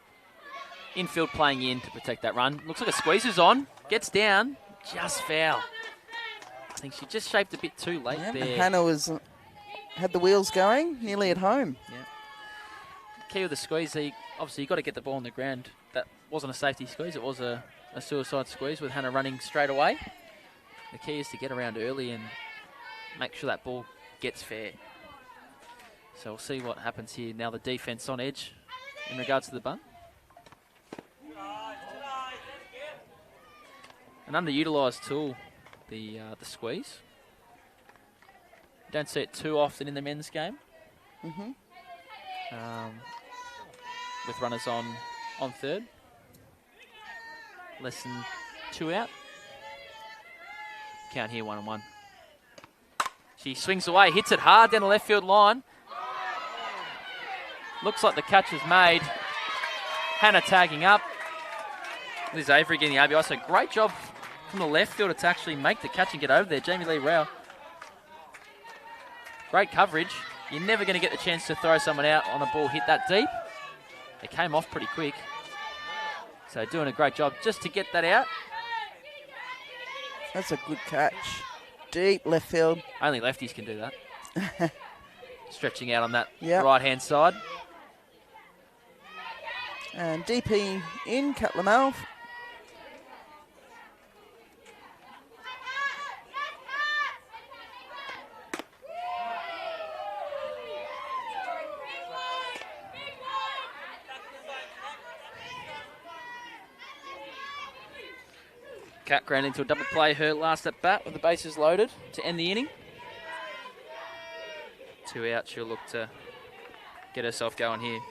Infield playing in to protect that run. Looks like a squeeze is on. Gets down, just foul. I think she just shaped a bit too late there. Hannah had the wheels going, nearly at home. Yeah. Key with the squeeze, obviously you've got to get the ball on the ground. That wasn't a safety squeeze, it was a suicide squeeze with Hannah running straight away. The key is to get around early and make sure that ball gets fair. So we'll see what happens here. Now the defence on edge in regards to the bunt. An underutilised tool, the squeeze. Don't see it too often in the men's game. Mm-hmm. With runners on third. Less than 2 out. Count here 1-1. She swings away, hits it hard down the left field line. Looks like the catch is made. Hannah tagging up. Liz Avery getting the RBI. So great job from the left fielder to actually make the catch and get over there. Jamie Lee Rao. Great coverage. You're never going to get the chance to throw someone out on a ball hit that deep. It came off pretty quick. So doing a great job just to get that out. That's a good catch. Deep left field. Only lefties can do that. Stretching out on that Yep. right-hand side. And DP in, Kat Lamel. Cat ground into a double play, her last at bat with the bases loaded to end the inning. 2 out, she'll look to get herself going here.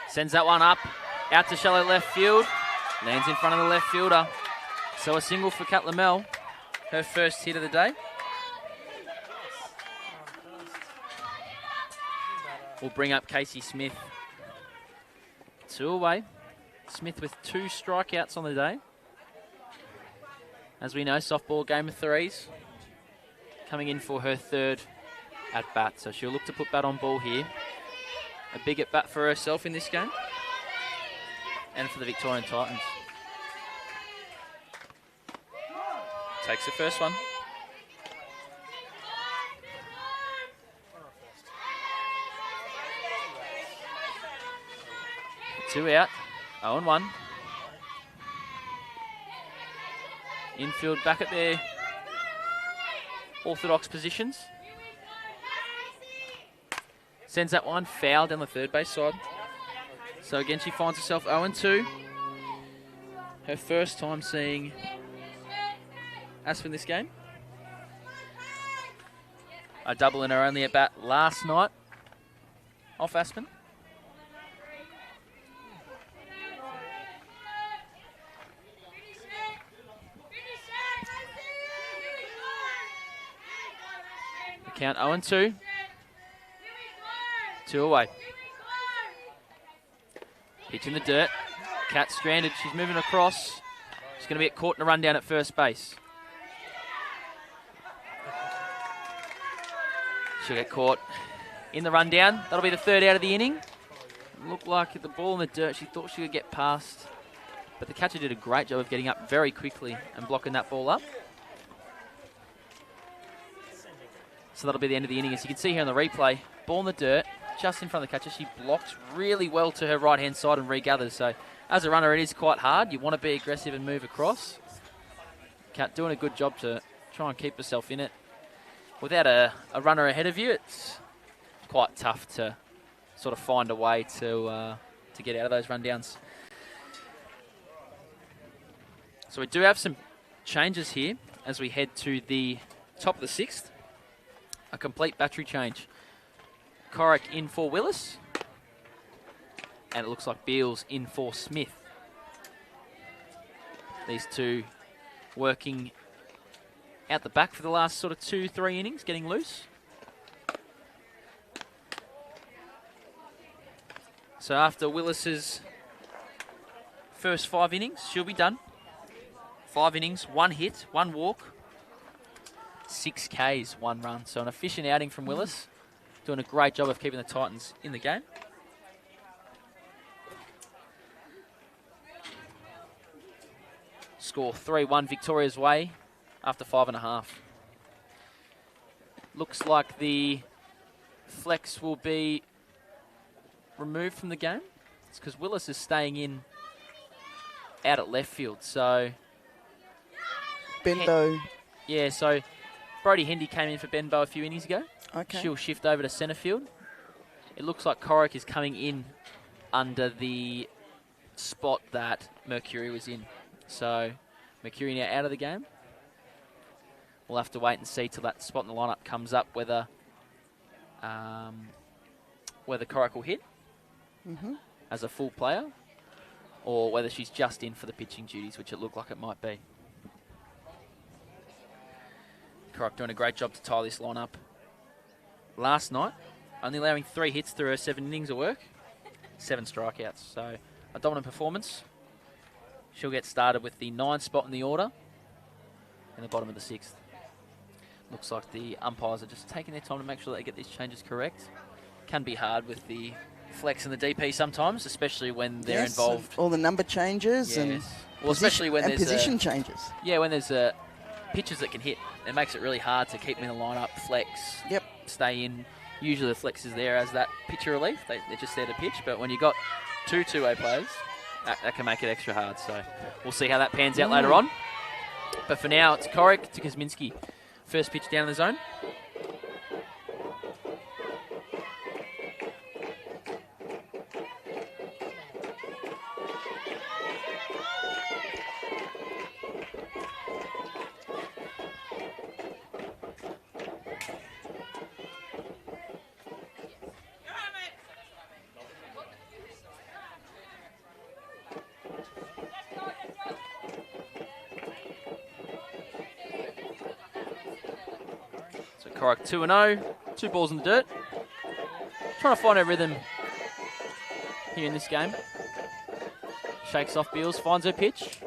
Sends that one up, out to shallow left field, lands in front of the left fielder. So a single for Kat Lamel, her first hit of the day. We'll bring up Casey Smith. 2 away. Smith with 2 strikeouts on the day. As we know, softball game of 3s. Coming in for her 3rd at bat. So she'll look to put bat on ball here. a big at bat for herself in this game and for the Victorian Titans. Takes the first one. Two out, 0-1. Infield back at their orthodox positions. Sends that one foul down the third base side. So again, she finds herself 0-2. Her first time seeing Aspen this game. A double in her only at bat last night off Aspen. The count 0-2. 2 away. Pitch in the dirt. Cat stranded. She's moving across. She's going to get caught in a run down at first base. She'll get caught in the rundown. That'll be the third out of the inning. Looked like the ball in the dirt, she thought she could get past, but the catcher did a great job of getting up very quickly and blocking that ball up. So that'll be the end of the inning. As you can see here on the replay, ball in the dirt, just in front of the catcher. She blocks really well to her right-hand side and regathers. So as a runner, it is quite hard. You want to be aggressive and move across. Cat doing a good job to try and keep herself in it. Without a runner ahead of you, it's quite tough to sort of find a way to get out of those rundowns. So we do have some changes here as we head to the top of the sixth. A complete battery change. Corrick in for Willis. And it looks like Beals in for Smith. These two working out the back for the last sort of 2-3 innings, getting loose. So after Willis's first 5 innings, she'll be done. 5 innings, 1 hit, 1 walk, 6 Ks, 1 run. So an efficient outing from Willis, doing a great job of keeping the Titans in the game. Score 3-1 Victoria's way after 5.5. Looks like the flex will be removed from the game. It's because Willis is staying in out at left field. So Benbow. Yeah, so Brodie Hendy came in for Benbow a few innings ago. Okay. She'll shift over to centre field. It looks like Corrick is coming in under the spot that Mercury was in. So Mercury now out of the game. We'll have to wait and see till that spot in the lineup comes up whether Corrick will hit as a full player or whether she's just in for the pitching duties, which it looked like it might be. Corrick doing a great job to tie this lineup last night, only allowing 3 hits through her 7 innings of work, 7 strikeouts. So a dominant performance. She'll get started with the 9 spot in the order in the bottom of the 6th. Looks like the umpires are just taking their time to make sure they get these changes correct. Can be hard with the flex and the DP sometimes, especially when they're involved. All the number changes and well, especially when there's position changes. Yeah, when there's pitches that can hit, it makes it really hard to keep them in the lineup. Flex, stay in. Usually the flex is there as that pitcher relief. They're just there to pitch. But when you've got 2 two-way players, that can make it extra hard. So we'll see how that pans out later on. But for now, it's Corrick to Kosminski. First pitch down in the zone. Corrick 2-0, 2 balls in the dirt. Trying to find her rhythm here in this game. Shakes off Beals, finds her pitch.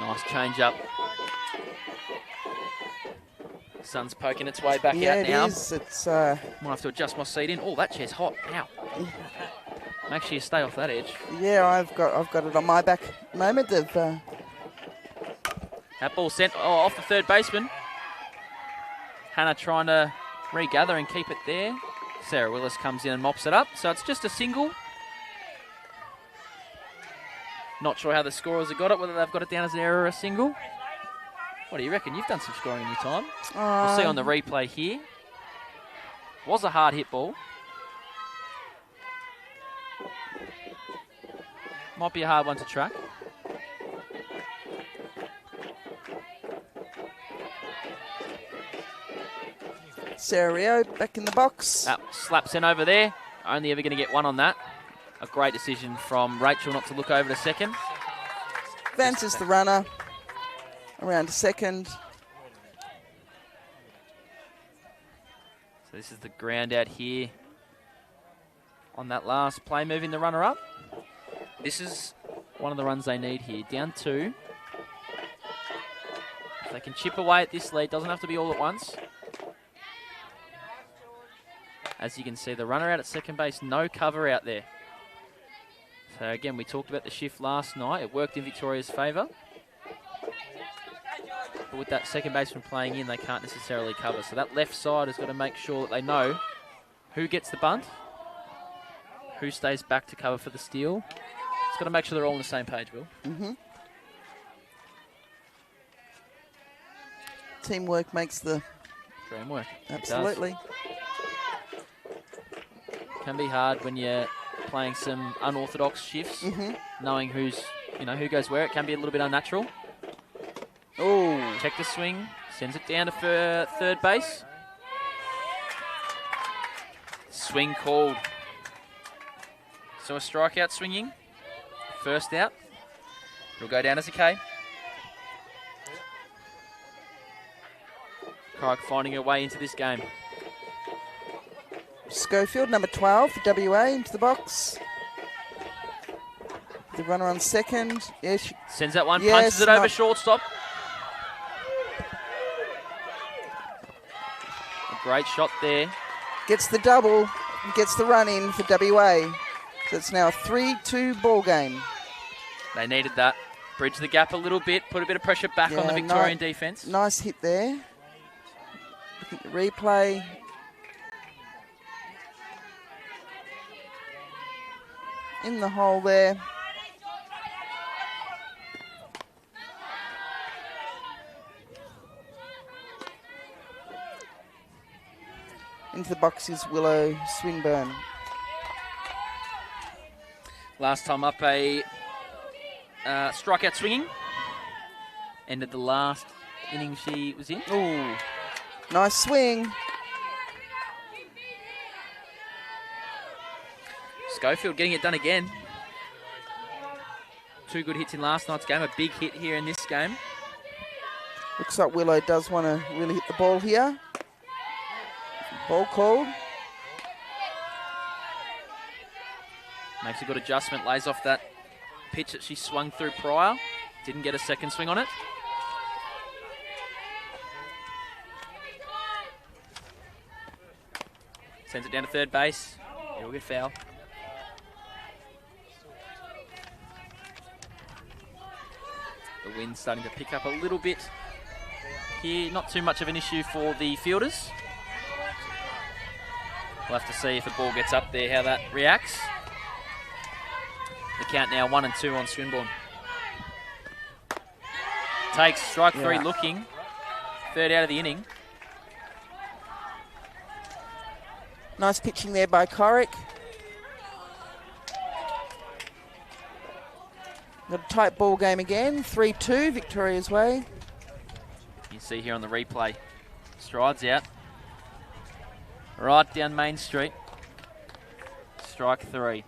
Nice change up. Sun's poking its way back Yeah, out now. it is. It's Might have to adjust my seat in. Oh, that chair's hot. Ow. Make sure you stay off that edge. yeah. I've got it on my back at the moment. That ball sent off the third baseman. Hannah trying to regather and keep it there. Sarah Willis comes in and mops it up. So it's just a single. Not sure how the scorers have got it, whether they've got it down as an error or a single. What do you reckon? You've done some scoring in your time. We'll see on the replay here. Was a hard hit ball. Might be a hard one to track. Sarah Rio back in the box. Slaps in over there. Only ever going to get one on that. A great decision from Rachel not to look over to second. Advances the runner around to second. So this is the ground out here on that last play, moving the runner up. This is one of the runs they need here. Down 2. If they can chip away at this lead, doesn't have to be all at once. As you can see, the runner out at second base, no cover out there. So again, we talked about the shift last night. It worked in Victoria's favour. But with that second baseman playing in, they can't necessarily cover. So that left side has got to make sure that they know who gets the bunt, who stays back to cover for the steal. It's got to make sure they're all on the same page, Bill. Mm-hmm. Teamwork makes the Dream work. Absolutely. Can be hard when you're playing some unorthodox shifts, knowing who goes where. It can be a little bit unnatural. Oh, Check the swing, sends it down to third base. Swing called. So a strikeout swinging. First out. It'll go down as a K. Carrick finding her way into this game. Schofield, number 12 for WA, into the box. The runner on second. Yeah, Sends that one, Yes, punches it over not- shortstop. A great shot there. gets the double, gets the run in for WA. So it's now a 3-2 ball game. They needed that. Bridge the gap a little bit, put a bit of pressure back on the Yeah, Victorian defence. Nice hit there. Looking at the replay. In the hole there. Into the box is Willow Swinburne. Last time up, a strikeout swinging. Ended the last inning she was in. Ooh, nice swing. Schofield getting it done again. 2 good hits in last night's game. A big hit here in this game. Looks like Willow does want to really hit the ball here. Ball called. Makes a good adjustment. Lays off that pitch that she swung through prior. Didn't get a second swing on it. Sends it down to third base. It'll get foul. The wind's starting to pick up a little bit here. Not too much of an issue for the fielders. We'll have to see if the ball gets up there, how that reacts. The count now 1-2 on Swinburne. Takes strike 3 looking. Third out of the inning. Nice pitching there by Corrick. Got a tight ball game again. 3-2 Victoria's way. You see here on the replay. Strides out. Right down Main Street. Strike 3.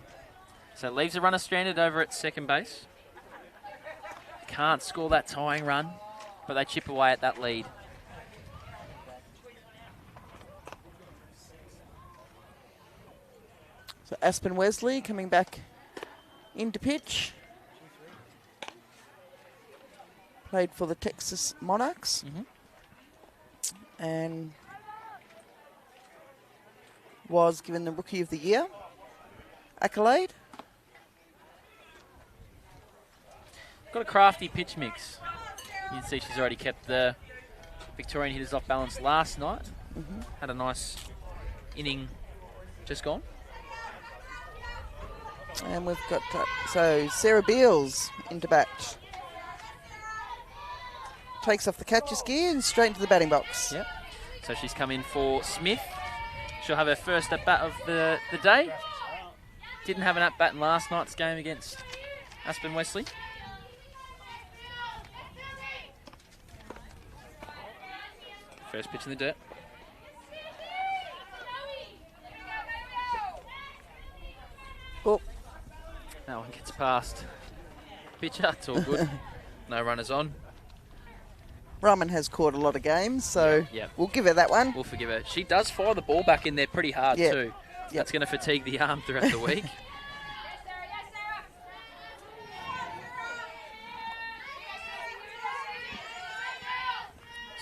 So it leaves the runner stranded over at second base. Can't score that tying run, but they chip away at that lead. So Aspen Wesley coming back into pitch. Played for the Texas Monarchs. and was given the Rookie of the Year accolade. Got a crafty pitch mix. You can see she's already kept the Victorian hitters off balance last night. Had a nice inning just gone. And we've got, so Sarah Beals into bat. Takes off the catcher's gear and straight into the batting box. Yep. So she's come in for Smith. She'll have her first at-bat of the day. Didn't have an at-bat in last night's game against Aspen Wesley. First pitch in the dirt. Oh. That one gets past pitcher. It's all good. No runners on. Rahman has caught a lot of games, so we'll give her that one. We'll forgive her. She does fire the ball back in there pretty hard too. Yep. That's going to fatigue the arm throughout the week.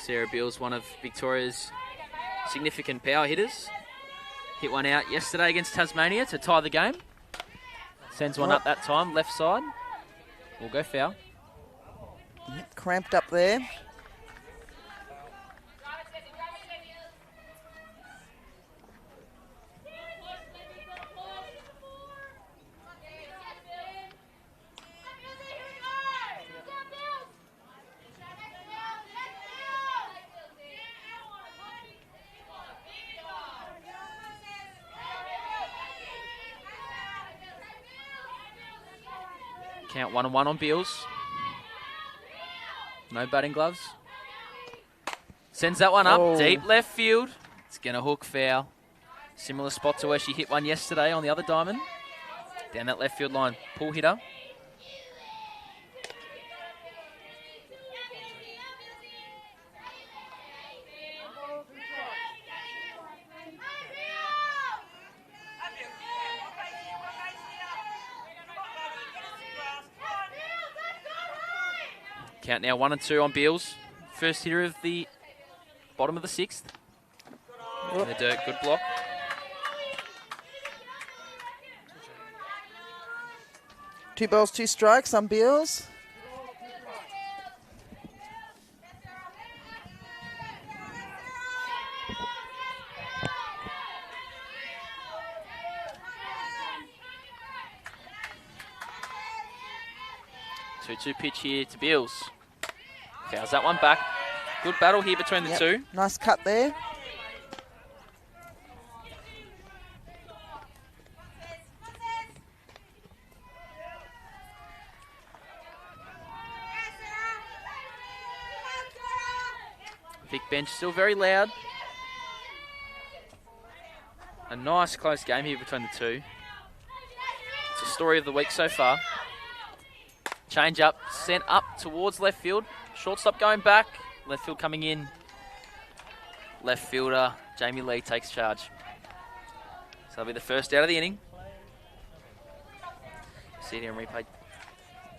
Sarah Beals, one of Victoria's significant power hitters. Hit one out yesterday against Tasmania to tie the game. Sends one up that time, left side. We'll go foul. Cramped up there. Count 1-1 on Beals. No batting gloves. Sends that one up, deep left field. It's going to hook foul. Similar spot to where she hit one yesterday on the other diamond. Down that left field line, pull hitter. Count now 1-2 on Beals. First hitter of the bottom of the sixth. In the dirt, good block. Two balls, two strikes on Beals. Two pitch here to Beals. Fouls that one back. Good battle here between the two. Nice cut there. Vic bench still very loud. A nice close game here between the two. It's the story of the week so far. Change up, sent up towards left field. Shortstop going back. Left field coming in. Left fielder, Jamie Lee, takes charge. So that'll be the first out of the inning. See it here in replay.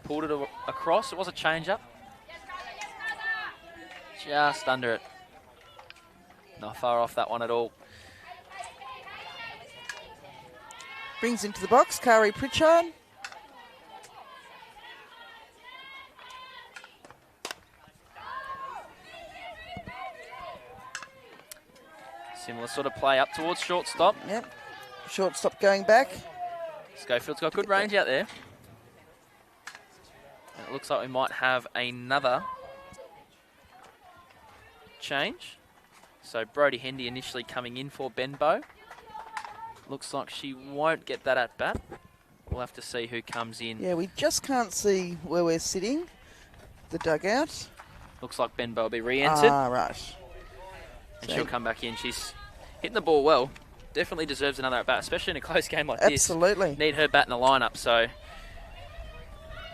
Pulled it across. It was a change up. Just under it. Not far off that one at all. Brings into the box, Kari Pritchard. Similar sort of play up towards shortstop. Yep. Shortstop going back. Schofield's got good range out there. And it looks like we might have another change. So Brodie Hendy initially coming in for Benbow. Looks like she won't get that at bat. We'll have to see who comes in. Yeah, we just can't see where we're sitting. The dugout. Looks like Benbow will be re-entered. Ah, right. And she'll come back in. She's hitting the ball well. Definitely deserves another at bat, especially in a close game like this. Absolutely. Need her bat in the lineup. So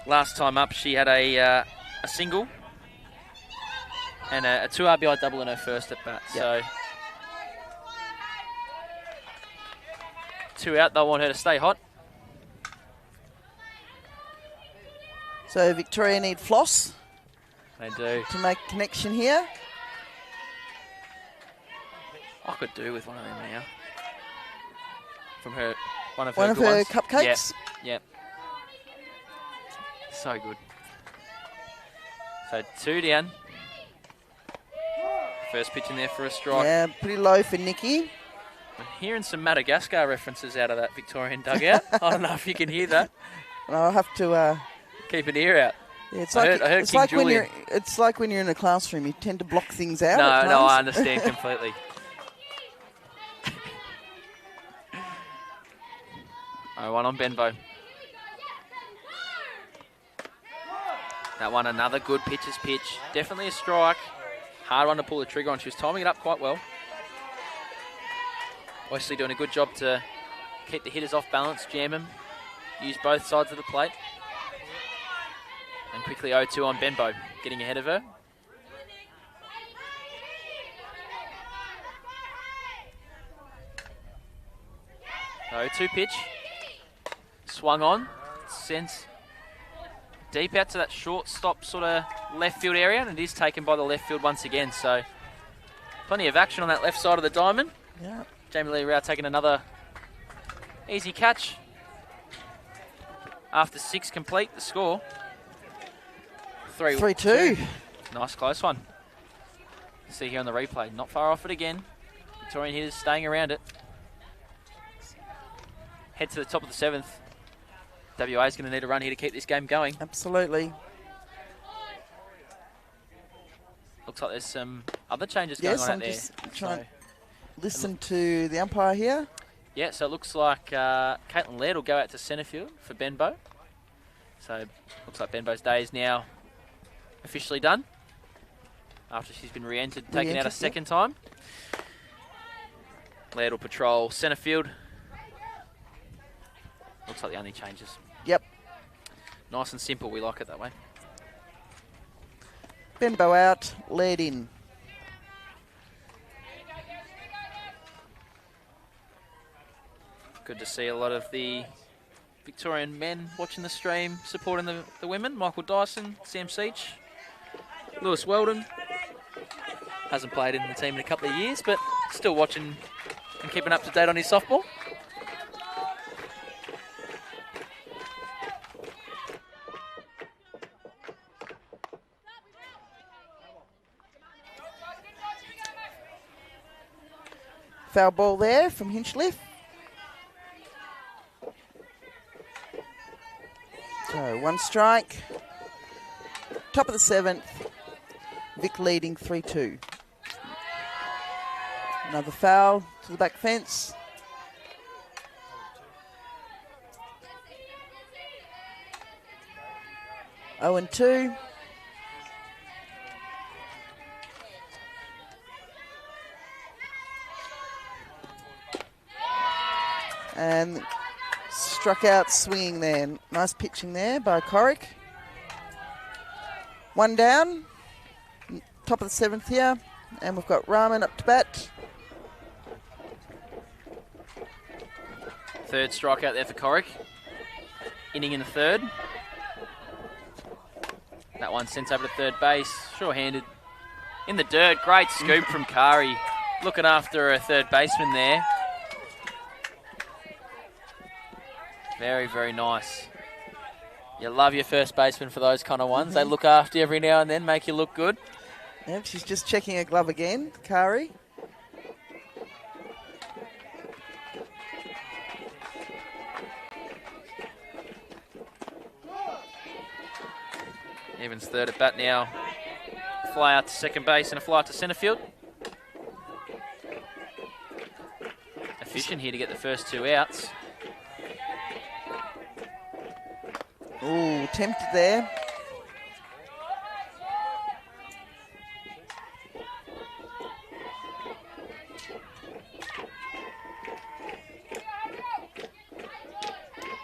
last time up, she had a single and a 2 RBI double in her first at bat. Yep. So 2 out. They'll want her to stay hot. So Victoria need floss They do. to make connection here. I could do with one of them now. From her, one of One her of good her ones. cupcakes. Yep. So good. So 2 down. First pitch in there for a strike. Yeah, pretty low for Nikki. I'm hearing some Madagascar references out of that Victorian dugout. I don't know if you can hear that. And I'll have to. Keep an ear out. Yeah, it's I like heard it's King like when Julian. it's like when you're in a classroom, you tend to block things out. at No, I times. understand completely. One on Benbow. That one, another good pitcher's pitch. Definitely a strike. Hard one to pull the trigger on. She was timing it up quite well. Wesley doing a good job to keep the hitters off balance, jam them, use both sides of the plate. And quickly 0-2 on Benbow, getting ahead of her. The 0-2 pitch. Swung on. Sends deep out to that shortstop sort of left field area, and it is taken by the left field once again. So plenty of action on that left side of the diamond. Yeah. Jamie Lee Rao taking another easy catch. After 6 complete, the score 3-2. Nice close one. See here on the replay, not far off it again. Victorian hitters staying around it. Head to the top of the 7th. WA is going to need a run here to keep this game going. Absolutely. Looks like there's some other changes Yes, going on I'm out there. just trying to listen to the umpire here. Yeah, so it looks like Caitlin Laird will go out to centre field for Benbow. So looks like Benbow's day is now officially done after she's been re-entered, taken out a second time. Laird will patrol centre field. Looks like the only changes. Yep. Nice and simple, we like it that way. Benbow out, Laird in. Good to see a lot of the Victorian men watching the stream, supporting the women. Michael Dyson, Sam Seach, Lewis Weldon. Hasn't played in the team in a couple of years, but still watching and keeping up to date on his softball. Foul ball there from Hinchliffe. So 1 strike. Top of the 7th. Vic leading 3-2. Another foul to the back fence. Oh and 2. And struck out swinging there. Nice pitching there by Corrick. 1 down. Top of the 7th here. And we've got Rahman up to bat. Third strikeout there for Corrick. Inning in the 3rd. That one sent over to third base. Sure-handed. In the dirt. Great scoop from Kari. Looking after a third baseman there. Very, very nice. You love your first baseman for those kind of ones. They look after you every now and then, make you look good. Yep, she's just checking her glove again, Kari. Evans third at bat now. Fly out to second base and a fly out to centre field. Efficient here to get the first 2 outs. Ooh, tempted there.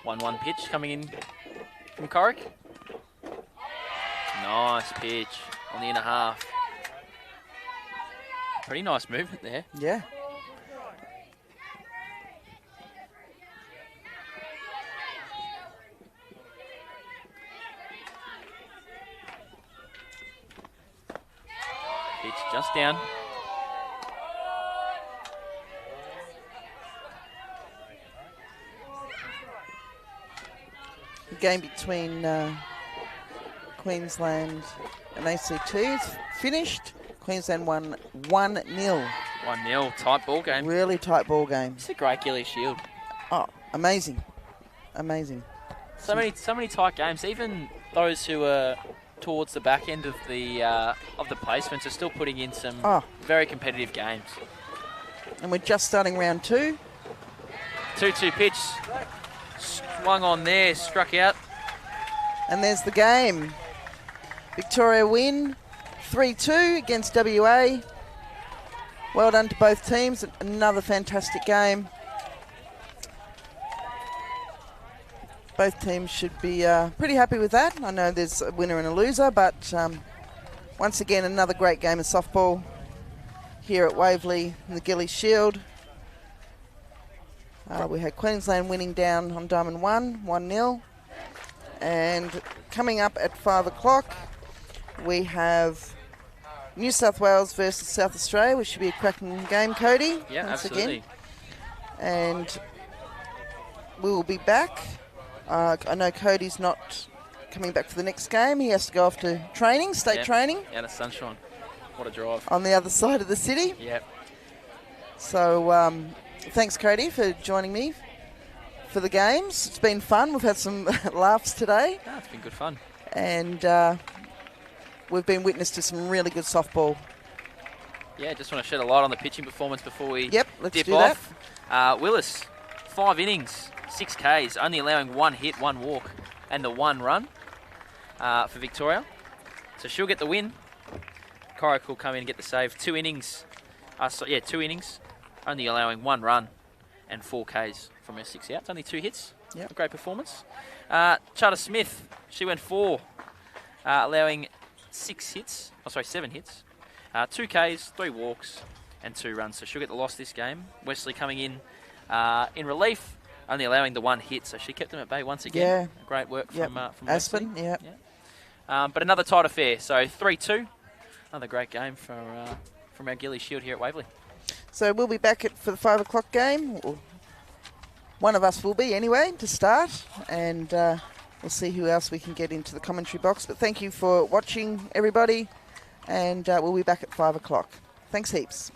One pitch coming in from Corrick. Nice pitch on the inner half. Pretty nice movement there. Yeah. Pitch just down. The game between Queensland and ACT is finished. Queensland won 1-0. 1-0, tight ball game. Really tight ball game. It's a great Gilley Shield. Oh, amazing. Amazing. So many tight games. Even those who are towards the back end of the placements are still putting in some very competitive games. And we're just starting round 2. 2-2 pitch. Swung on there, struck out. And there's the game. Victoria win 3-2 against WA. Well done to both teams. Another fantastic game. Both teams should be pretty happy with that. I know there's a winner and a loser, but once again, another great game of softball here at Waverley in the Gilley Shield. We had Queensland winning down on Diamond 1-0. And coming up at 5 o'clock, we have New South Wales versus South Australia, which should be a cracking game, Cody. Yeah, once absolutely. Again. And we will be back. I know Cody's not coming back for the next game. He has to go off to training, state training. Out of sunshine. What a drive. On the other side of the city. Yep. So thanks, Cody, for joining me for the games. It's been fun. We've had some laughs today. Oh, it's been good fun. And we've been witness to some really good softball. Yeah, just want to shed a light on the pitching performance before we let's dip do off. Willis, 5 innings, 6 Ks, only allowing 1 hit, 1 walk, and the 1 run for Victoria. So she'll get the win. Corrick will come in and get the save. 2 innings. 2 innings, only allowing 1 run and 4 Ks from her 6 outs. Only 2 hits. Yep. A great performance. Charter Smith, she went 4, allowing 7 hits. 2 Ks, 3 walks, and 2 runs. So she'll get the loss this game. Wesley coming in relief, only allowing the 1 hit. So she kept them at bay once again. Yeah. Great work from Aspen. Wesley. Yeah. But another tight affair. So 3-2. Another great game from our Gilley Shield here at Waverley. So we'll be back for the 5 o'clock game. One of us will be anyway to start, and we'll see who else we can get into the commentary box. But thank you for watching, everybody, and we'll be back at 5 o'clock. Thanks heaps.